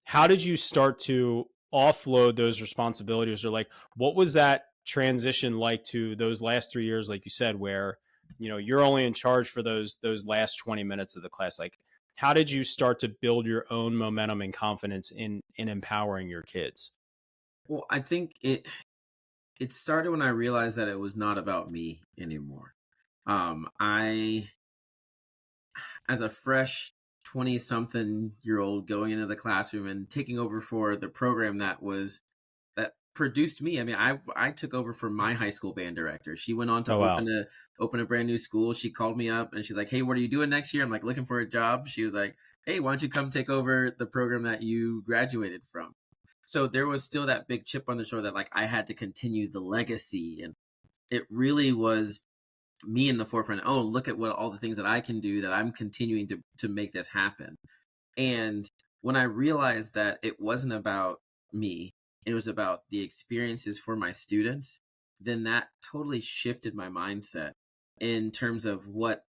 [SPEAKER 1] how did you start to offload those responsibilities, or like what was that transition like to those last 3 years, like you said, where you're only in charge for those last 20 minutes of the class? Like how did you start to build your own momentum and confidence in empowering your kids?
[SPEAKER 2] Well, I think it started when I realized that it was not about me anymore. I, as a fresh 20 something year old going into the classroom and taking over for the program that produced me. I mean, I took over for my high school band director. She went on to
[SPEAKER 1] Oh wow.
[SPEAKER 2] open a brand new school. She called me up and she's like, "Hey, what are you doing next year?" I'm like, "Looking for a job." She was like, "Hey, why don't you come take over the program that you graduated from?" So there was still that big chip on the shoulder that like I had to continue the legacy, and it really was me in the forefront. Oh, look at what all the things that I can do, that I'm continuing to make this happen. And when I realized that it wasn't about me, it was about the experiences for my students, then that totally shifted my mindset in terms of what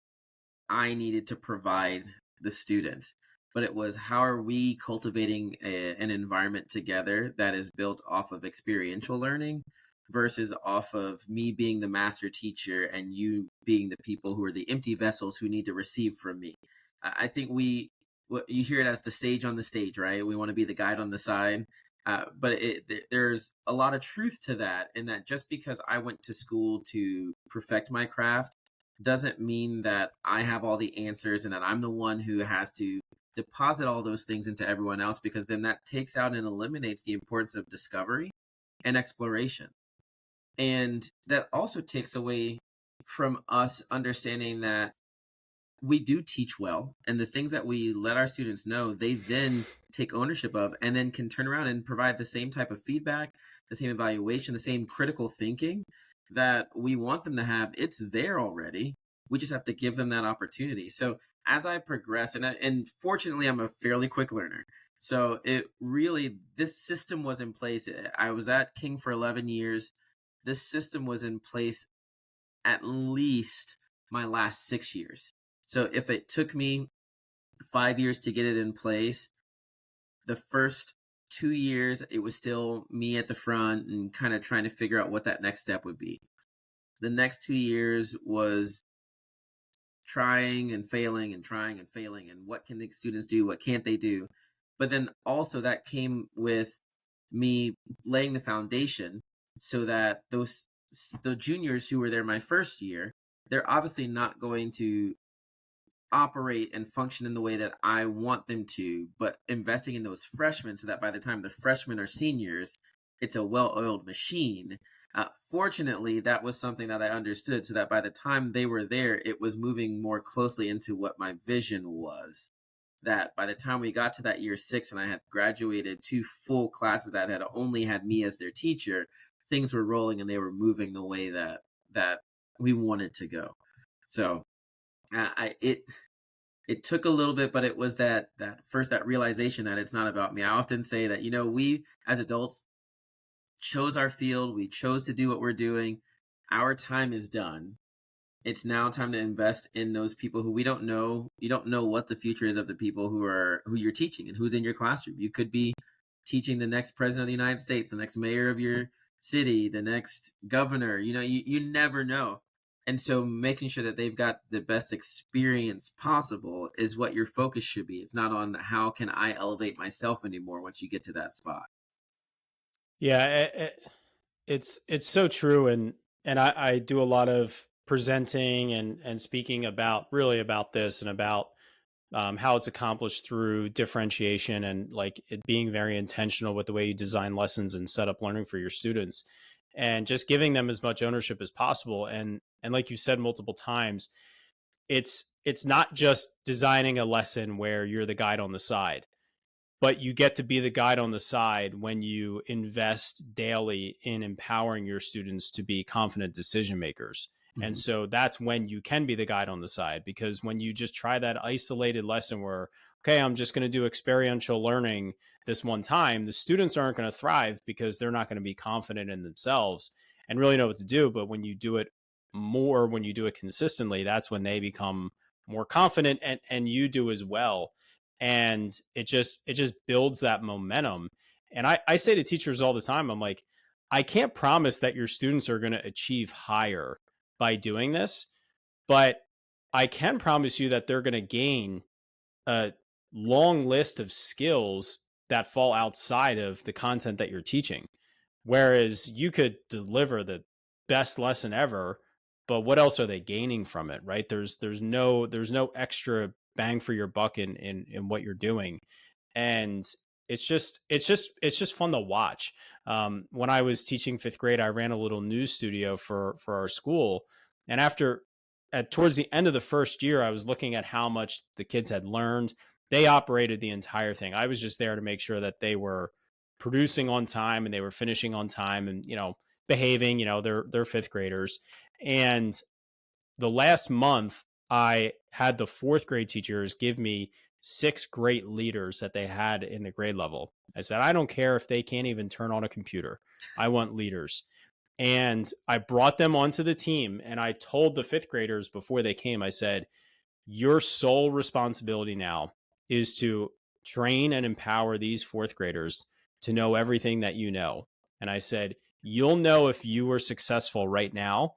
[SPEAKER 2] I needed to provide the students. But it was, how are we cultivating an environment together that is built off of experiential learning versus off of me being the master teacher and you being the people who are the empty vessels who need to receive from me. I think you hear it as the sage on the stage, right? We want to be the guide on the side. But there's a lot of truth to that, in that just because I went to school to perfect my craft doesn't mean that I have all the answers and that I'm the one who has to deposit all those things into everyone else, because then that takes out and eliminates the importance of discovery and exploration. And that also takes away from us understanding that we do teach well, and the things that we let our students know, they then take ownership of and then can turn around and provide the same type of feedback, the same evaluation, the same critical thinking that we want them to have. It's there already. We just have to give them that opportunity. So as I progress, and fortunately I'm a fairly quick learner, so it really, this system was in place. I was at King for 11 years. This system was in place at least my last 6 years. So if it took me 5 years to get it in place, the first 2 years, it was still me at the front and kind of trying to figure out what that next step would be. The next 2 years was trying and failing and trying and failing, and what can the students do? What can't they do? But then also that came with me laying the foundation so that the juniors who were there my first year, they're obviously not going to operate and function in the way that I want them to, but investing in those freshmen so that by the time the freshmen are seniors, it's a well-oiled machine. Fortunately, that was something that I understood, so that by the time they were there, it was moving more closely into what my vision was. That by the time we got to that year 6 and I had graduated 2 full classes that had only had me as their teacher, things were rolling and they were moving the way that we wanted to go. So it took a little bit, but it was that realization that it's not about me. I often say that, we as adults chose our field, we chose to do what we're doing. Our time is done. It's now time to invest in those people who we don't know. You don't know what the future is of the people who you're teaching and who's in your classroom. You could be teaching the next president of the United States, the next mayor of your city, the next governor. You never know. And so making sure that they've got the best experience possible is what your focus should be. It's not on how can I elevate myself anymore once you get to that spot.
[SPEAKER 1] Yeah, it's so true, and I do a lot of presenting and speaking about really about this and about how it's accomplished through differentiation and like it being very intentional with the way you design lessons and set up learning for your students, and just giving them as much ownership as possible. And like you said multiple times, it's not just designing a lesson where you're the guide on the side, but you get to be the guide on the side when you invest daily in empowering your students to be confident decision makers. And
[SPEAKER 2] Mm-hmm.
[SPEAKER 1] so that's when you can be the guide on the side, because when you just try that isolated lesson where, okay, I'm just going to do experiential learning this one time, the students aren't going to thrive because they're not going to be confident in themselves and really know what to do. But when you do it more, when you do it consistently, that's when they become more confident, and you do as well. And it just builds that momentum. And I say to teachers all the time, I'm like, I can't promise that your students are going to achieve higher by doing this, but I can promise you that they're going to gain a long list of skills that fall outside of the content that you're teaching. Whereas you could deliver the best lesson ever, but what else are they gaining from it, right? There's no extra bang for your buck in what you're doing. And it's just fun to watch. When I was teaching fifth grade, I ran a little news studio for our school, and towards the end of the first year, I was looking at how much the kids had learned. They operated the entire thing. I was just there to make sure that they were producing on time and they were finishing on time and behaving. They're fifth graders. And the last month, I had the fourth grade teachers give me 6 great leaders that they had in the grade level. I said, I don't care if they can't even turn on a computer. I want leaders. And I brought them onto the team, and I told the fifth graders before they came, I said, your sole responsibility now is to train and empower these fourth graders to know everything that you know. And I said, you'll know if you were successful right now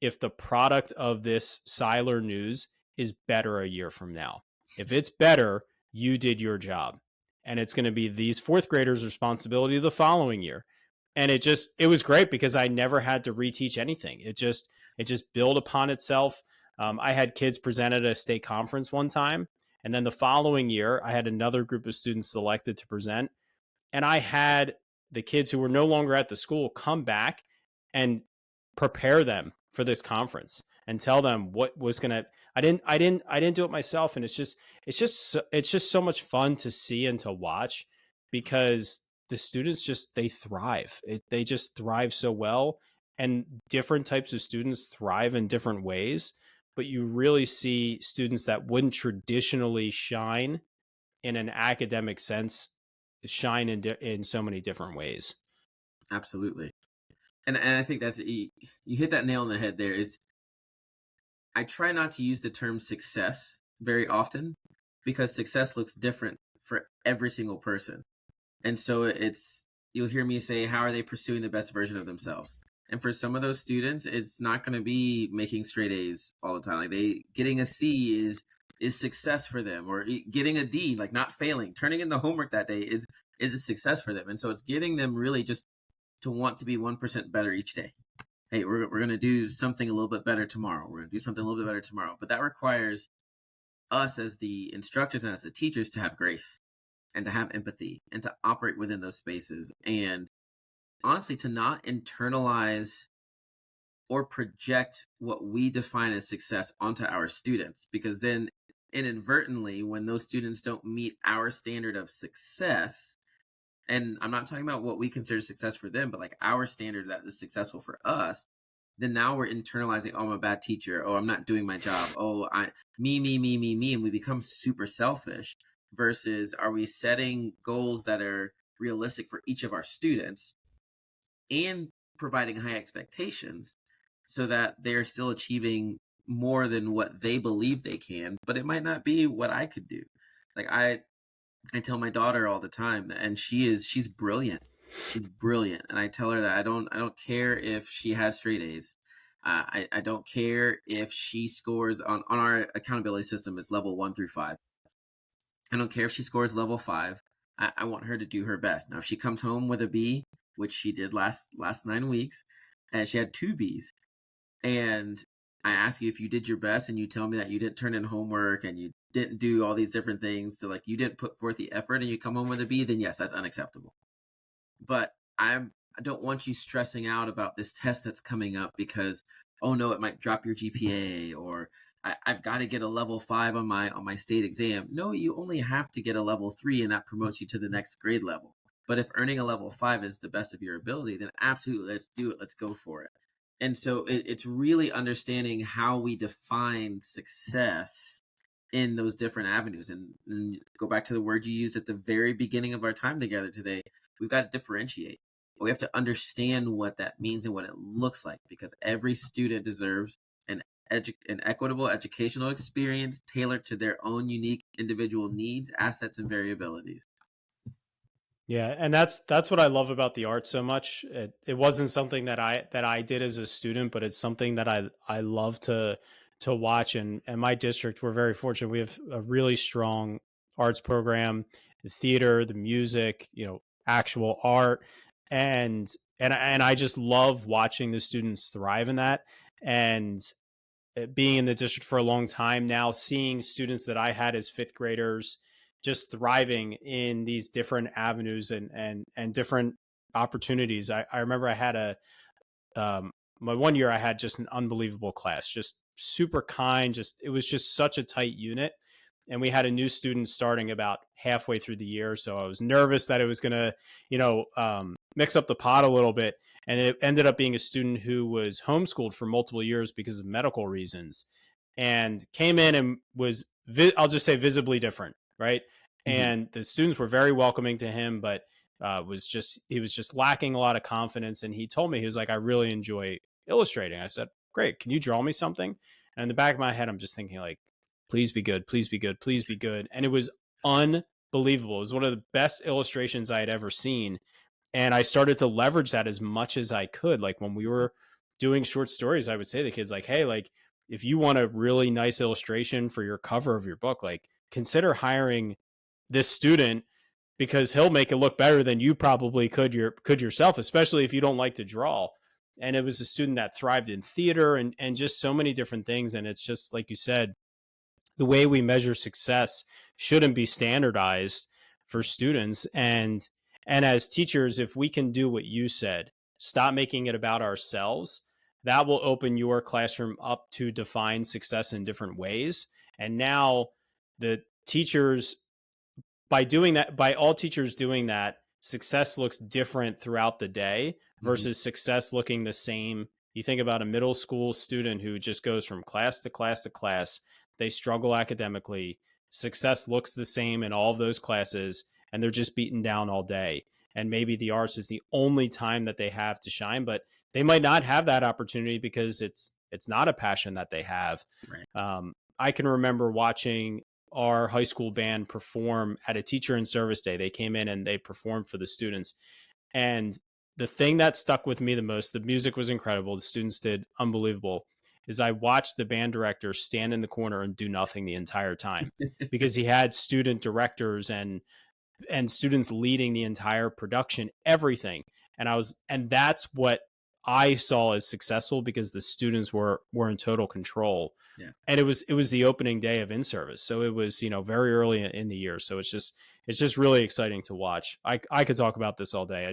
[SPEAKER 1] if the product of this Siler news is better a year from now. If it's better, you did your job. And it's going to be these fourth graders' responsibility the following year. And it was great because I never had to reteach anything. It just built upon itself. I had kids present at a state conference one time, and then the following year, I had another group of students selected to present, and I had the kids who were no longer at the school come back and prepare them for this conference and tell them what was going to. I didn't do it myself, and it's just so much fun to see and to watch, because the students they thrive. They just thrive so well, and different types of students thrive in different ways. But you really see students that wouldn't traditionally shine in an academic sense shine in so many different ways.
[SPEAKER 2] Absolutely. And I think you hit that nail on the head there. I try not to use the term success very often because success looks different for every single person. And so you'll hear me say, how are they pursuing the best version of themselves? And for some of those students, it's not going to be making straight A's all the time. Like getting a C is success for them, or getting a D, like not failing, turning in the homework that day is a success for them. And so it's getting them really just to want to be 1% better each day. Hey, we're going to do something a little bit better tomorrow. We're going to do something a little bit better tomorrow. But that requires us as the instructors and as the teachers to have grace and to have empathy and to operate within those spaces. And honestly, to not internalize or project what we define as success onto our students, because then inadvertently, when those students don't meet our standard of success, and I'm not talking about what we consider success for them, but like our standard that is successful for us, then now we're internalizing, oh, I'm a bad teacher. Oh, I'm not doing my job. Oh, me. And we become super selfish versus are we setting goals that are realistic for each of our students and providing high expectations so that they're still achieving more than what they believe they can, but it might not be what I could do. Like I tell my daughter all the time, and she's brilliant. She's brilliant. And I tell her that I don't care if she has straight A's. I don't care if she scores on our accountability system is level 1 through 5. I don't care if she scores level 5. I want her to do her best. Now, if she comes home with a B, which she did last 9 weeks, and she had 2 Bs, and I ask you if you did your best, and you tell me that you didn't turn in homework and you didn't do all these different things, so like you didn't put forth the effort, and you come home with a B, then yes, that's unacceptable. But I don't want you stressing out about this test that's coming up because, oh no, it might drop your GPA, or I've got to get a level 5 on my state exam. No, you only have to get a level 3, and that promotes you to the next grade level. But if earning a level 5 is the best of your ability, then absolutely, let's do it. Let's go for it. And so it's really understanding how we define success in those different avenues. And go back to the word you used at the very beginning of our time together today. We've got to differentiate. We have to understand what that means and what it looks like, because every student deserves an equitable educational experience tailored to their own unique individual needs, assets, and variabilities.
[SPEAKER 1] Yeah, and that's what I love about the art so much. It wasn't something that I did as a student, but it's something that I love to watch. And my district, we're very fortunate. We have a really strong arts program, the theater, the music, actual art, and I just love watching the students thrive in that. And being in the district for a long time now, seeing students that I had as fifth graders just thriving in these different avenues and different opportunities. I remember I had my one year I had just an unbelievable class, just super kind. It was just such a tight unit. And we had a new student starting about halfway through the year. So I was nervous that it was going to, mix up the pot a little bit. And it ended up being a student who was homeschooled for multiple years because of medical reasons, and came in and was, I'll just say, visibly different. Right.
[SPEAKER 2] Mm-hmm.
[SPEAKER 1] And the students were very welcoming to him, but he was just lacking a lot of confidence. And he told me, he was like, I really enjoy illustrating. I said, great. Can you draw me something? And in the back of my head, I'm just thinking like, please be good, please be good, please be good. And it was unbelievable. It was one of the best illustrations I had ever seen. And I started to leverage that as much as I could. Like when we were doing short stories, I would say to the kids, like, hey, like if you want a really nice illustration for your cover of your book, like consider hiring this student, because he'll make it look better than you probably could yourself, especially if you don't like to draw. And it was a student that thrived in theater and just so many different things. And it's just like you said, the way we measure success shouldn't be standardized for students. And as teachers, if we can do what you said, stop making it about ourselves, that will open your classroom up to define success in different ways. And now the teachers, by all teachers doing that, success looks different throughout the day versus success looking the same. You think about a middle school student who just goes from class to class to class, they struggle academically. Success looks the same in all of those classes, and they're just beaten down all day. And maybe the arts is the only time that they have to shine, but they might not have that opportunity because it's not a passion that they have.
[SPEAKER 2] Right.
[SPEAKER 1] I can remember watching our high school band perform at a teacher in service day. They came in and they performed for the students. And the thing that stuck with me the most, the music was incredible, the students did unbelievable, is I watched the band director stand in the corner and do nothing the entire time because he had student directors and students leading the entire production, everything. And that's what I saw as successful, because the students were in total control.
[SPEAKER 2] Yeah.
[SPEAKER 1] And it was the opening day of in service, so it was very early in the year. So it's just really exciting to watch. I could talk about this all day.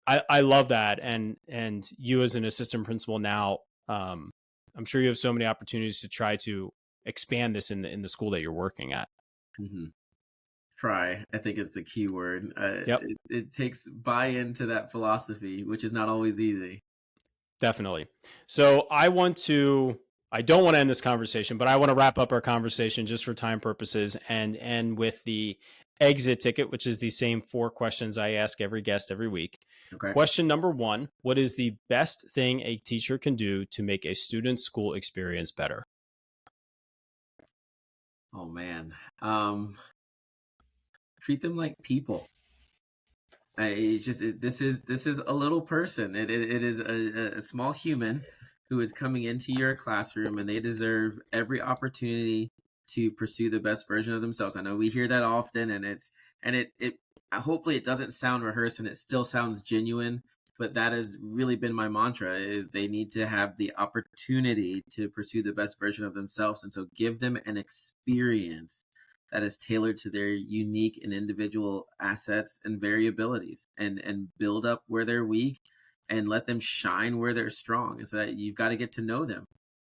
[SPEAKER 1] I love that. And you as an assistant principal now, I'm sure you have so many opportunities to try to expand this in the school that you're working at.
[SPEAKER 2] Mm-hmm. Try, I think, is the key word.
[SPEAKER 1] Yep.
[SPEAKER 2] It takes buy-in to that philosophy, which is not always easy.
[SPEAKER 1] Definitely. So I don't want to end this conversation, but I want to wrap up our conversation just for time purposes and end with the exit ticket, which is the same 4 questions I ask every guest every week.
[SPEAKER 2] Okay.
[SPEAKER 1] Question number 1, what is the best thing a teacher can do to make a student's school experience better?
[SPEAKER 2] Oh man. Treat them like people. This is a little person. It is a small human who is coming into your classroom, and they deserve every opportunity to pursue the best version of themselves. I know we hear that often, and it hopefully it doesn't sound rehearsed and it still sounds genuine. But that has really been my mantra: is they need to have the opportunity to pursue the best version of themselves, and so give them an experience that is tailored to their unique and individual assets and variabilities, and build up where they're weak and let them shine where they're strong. And so that you've got to get to know them.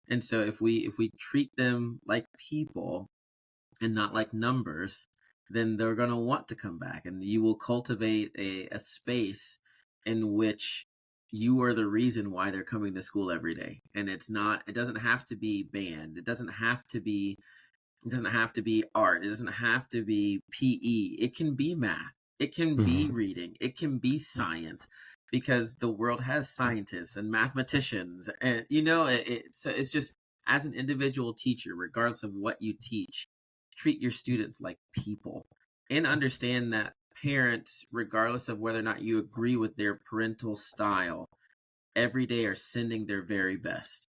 [SPEAKER 2] And so if we treat them like people and not like numbers, then they're going to want to come back, and you will cultivate a space in which you are the reason why they're coming to school every day. And it doesn't have to be band. It doesn't have to be art. It doesn't have to be PE. It can be math. It can be reading. It can be science, because the world has scientists and mathematicians. And, so it's just, as an individual teacher, regardless of what you teach, treat your students like people, and understand that parents, regardless of whether or not you agree with their parental style, every day are sending their very best.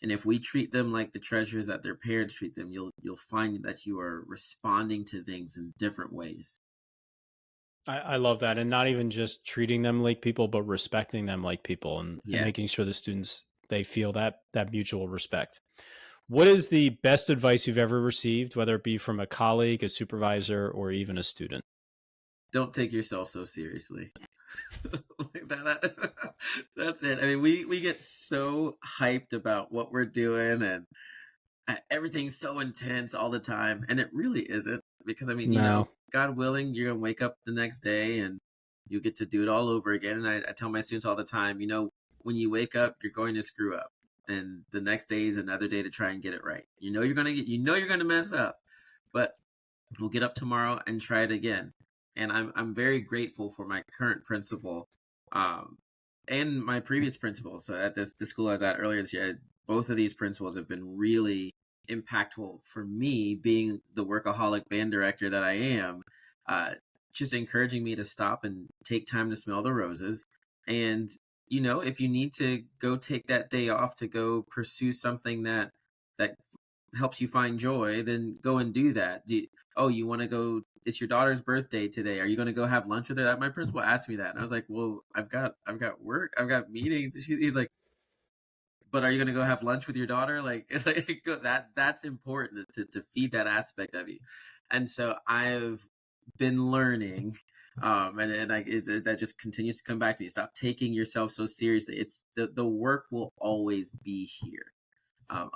[SPEAKER 2] And if we treat them like the treasures that their parents treat them, you'll find that you are responding to things in different ways.
[SPEAKER 1] I love that. And not even just treating them like people, but respecting them like people, and
[SPEAKER 2] Yeah.
[SPEAKER 1] making sure the students, they feel that mutual respect. What is the best advice you've ever received, whether it be from a colleague, a supervisor, or even a student?
[SPEAKER 2] Don't take yourself so seriously. Like that's it. I mean, we get so hyped about what we're doing, and everything's so intense all the time, and it really isn't. Because I mean,
[SPEAKER 1] No.
[SPEAKER 2] God willing, you're gonna wake up the next day and you get to do it all over again. And I tell my students all the time, when you wake up, you're going to screw up, and the next day is another day to try and get it right. You're gonna mess up, but we'll get up tomorrow and try it again. And I'm very grateful for my current principal, um, and my previous principal. So at the school I was at earlier this year, both of these principals have been really impactful for me, being the workaholic band director that I am. Uh, just encouraging me to stop and take time to smell the roses. And if you need to go take that day off to go pursue something that helps you find joy, then go and do that. You want to go? It's your daughter's birthday today. Are you going to go have lunch with her? My principal asked me that, and I was like, "Well, I've got work. I've got meetings." He's like, "But are you going to go have lunch with your daughter?" Like, it's like that's important to feed that aspect of you. And so I've been learning, that just continues to come back to me. Stop taking yourself so seriously. It's the work will always be here.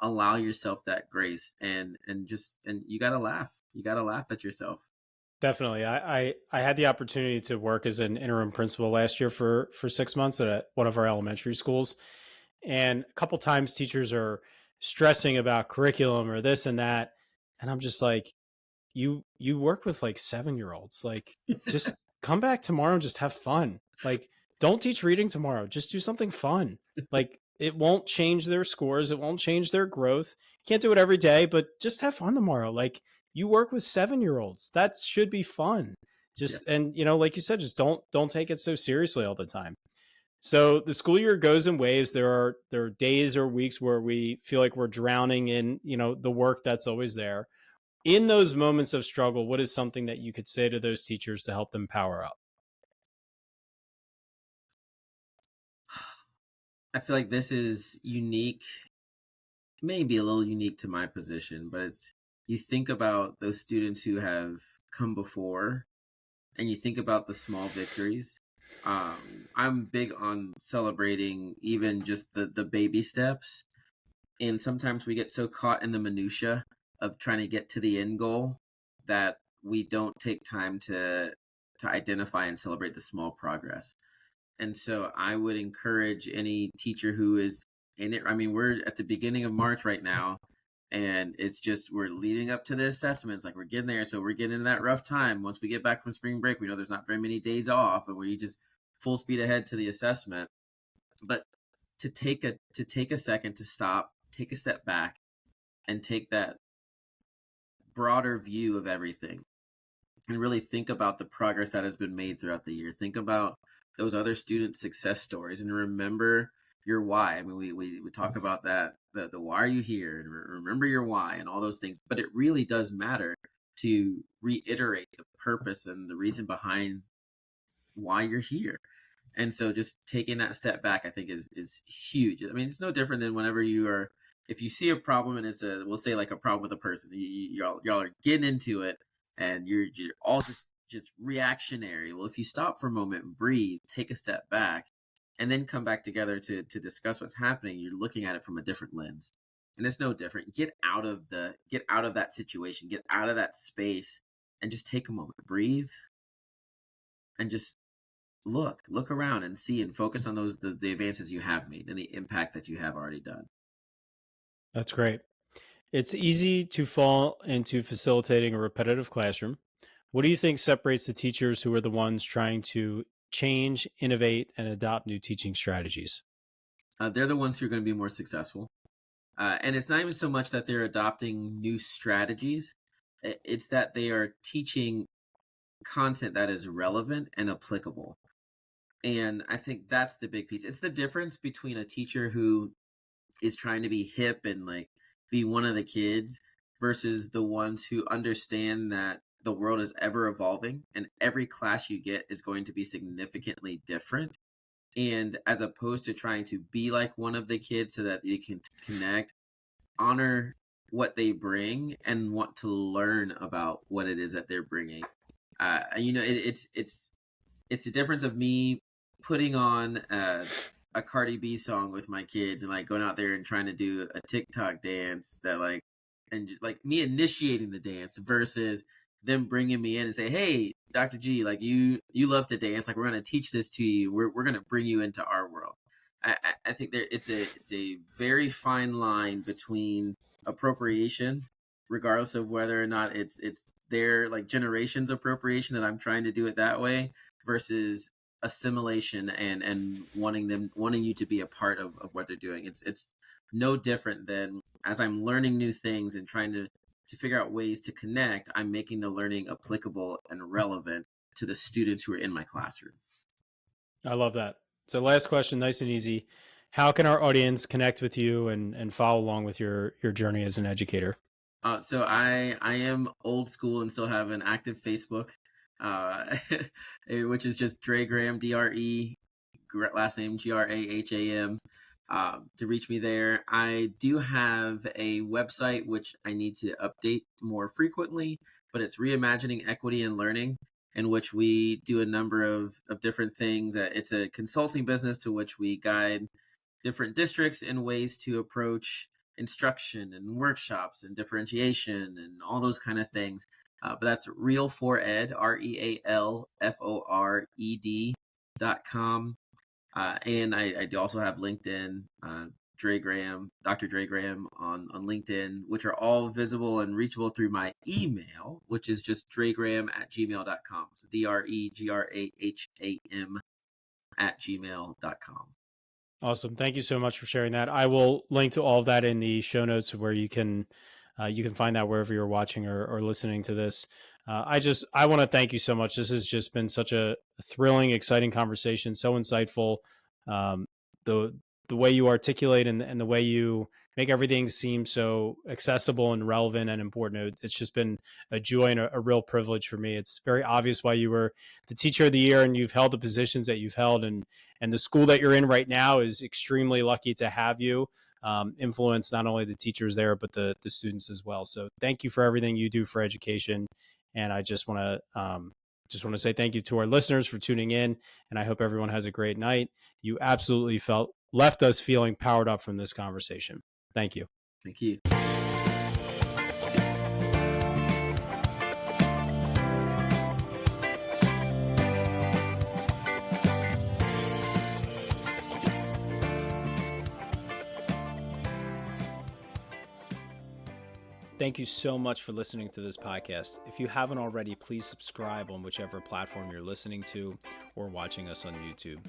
[SPEAKER 2] Allow yourself that grace, and you gotta laugh. You gotta laugh at yourself.
[SPEAKER 1] Definitely. I had the opportunity to work as an interim principal last year for 6 months at one of our elementary schools. And a couple times teachers are stressing about curriculum or this and that. And I'm just like, you work with like 7-year-olds. Like, just come back tomorrow and just have fun. Like, don't teach reading tomorrow. Just do something fun. Like, it won't change their scores. It won't change their growth. You can't do it every day, but just have fun tomorrow. Like, you work with 7-year-olds. That should be fun.
[SPEAKER 2] Yeah.
[SPEAKER 1] Just, and like you said, just don't take it so seriously all the time. So the school year goes in waves. There are days or weeks where we feel like we're drowning in, the work that's always there. In those moments of struggle, what is something that you could say to those teachers to help them power up?
[SPEAKER 2] I feel like this is unique, maybe a little unique to my position, but you think about those students who have come before, and you think about the small victories. I'm big on celebrating even just the baby steps. And sometimes we get so caught in the minutia of trying to get to the end goal that we don't take time to identify and celebrate the small progress. And so I would encourage any teacher who is in it. I mean, we're at the beginning of March right now, and we're leading up to the assessments. Like, we're getting there. So we're getting into that rough time. Once we get back from spring break, we know there's not very many days off, and we just full speed ahead to the assessment. But to take a second to stop, take a step back, and take that broader view of everything. and really think about the progress that has been made throughout the year. Think about those other student success stories and remember your why. I mean, we talk about that, the why are you here, and remember your why and all those things. But it really does matter to reiterate the purpose and the reason behind why you're here. And so just taking that step back, I think is huge. I mean, it's no different than whenever if you see a problem and we'll say like a problem with a person, y'all are getting into it and you're all just reactionary. Well, if you stop for a moment and breathe, take a step back, and then come back together to discuss what's happening, you're looking at it from a different lens. And it's no different. Get out of that situation, get out of that space, and just take a moment, breathe, and just look around and see and focus on the advances you have made and the impact that you have already done.
[SPEAKER 1] That's great. It's easy to fall into facilitating a repetitive classroom. What do you think separates the teachers who are the ones trying to change, innovate, and adopt new teaching strategies?
[SPEAKER 2] They're the ones who are going to be more successful. And it's not even so much that they're adopting new strategies. It's that they are teaching content that is relevant and applicable. And I think that's the big piece. It's the difference between a teacher who is trying to be hip and like be one of the kids versus the ones who understand that the world is ever evolving and every class you get is going to be significantly different. And as opposed to trying to be like one of the kids so that you can connect, honor what they bring and want to learn about what it is that they're bringing. It's the difference of me putting on a Cardi B song with my kids and like going out there and trying to do a TikTok dance and me initiating the dance versus them bringing me in and say, hey, Dr. G, like you love to dance. Like we're going to teach this to you. We're going to bring you into our world. I think it's a very fine line between appropriation, regardless of whether or not it's their like generation's appropriation that I'm trying to do it that way versus assimilation and wanting you to be a part of what they're doing. It's no different than as I'm learning new things and trying to figure out ways to connect, I'm making the learning applicable and relevant to the students who are in my classroom.
[SPEAKER 1] I love that. So last question, nice and easy. How can our audience connect with you and follow along with your journey as an educator?
[SPEAKER 2] So I am old school and still have an active Facebook, which is just Dré Graham, DRE, last name GRAHAM. To reach me there. I do have a website which I need to update more frequently, but it's Reimagining Equity and Learning, in which we do a number of different things. It's a consulting business to which we guide different districts in ways to approach instruction and workshops and differentiation and all those kind of things. But that's Real4Ed, REALFORED.com. And I do also have LinkedIn, Dré Graham, Dr. Dré Graham on LinkedIn, which are all visible and reachable through my email, which is just dregraham@gmail.com. So DREGRAHAM@gmail.com.
[SPEAKER 1] Awesome. Thank you so much for sharing that. I will link to all of that in the show notes where you can find that wherever you're watching or listening to this. I want to thank you so much. This has just been such a thrilling, exciting conversation, so insightful. The way you articulate and the way you make everything seem so accessible and relevant and important. It's just been a joy and a real privilege for me. It's very obvious why you were the teacher of the year and you've held the positions that you've held, and the school that you're in right now is extremely lucky to have you influence not only the teachers there, but the students as well. So thank you for everything you do for education. And I just want to say thank you to our listeners for tuning in. And I hope everyone has a great night. You absolutely left us feeling powered up from this conversation. Thank you.
[SPEAKER 2] Thank you.
[SPEAKER 1] Thank you so much for listening to this podcast. If you haven't already, please subscribe on whichever platform you're listening to or watching us on YouTube.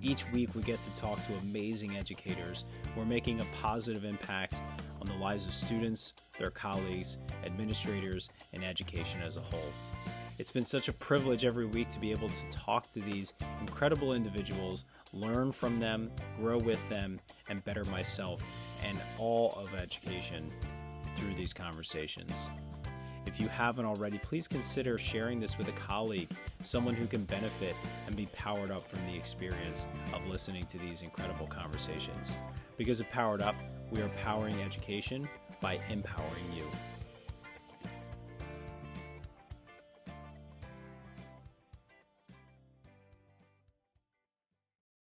[SPEAKER 1] Each week, we get to talk to amazing educators who are making a positive impact on the lives of students, their colleagues, administrators, and education as a whole. It's been such a privilege every week to be able to talk to these incredible individuals, learn from them, grow with them, and better myself and all of education through these conversations. If you haven't already, please consider sharing this with a colleague, someone who can benefit and be powered up from the experience of listening to these incredible conversations. Because of Powered Up, we are powering education by empowering you.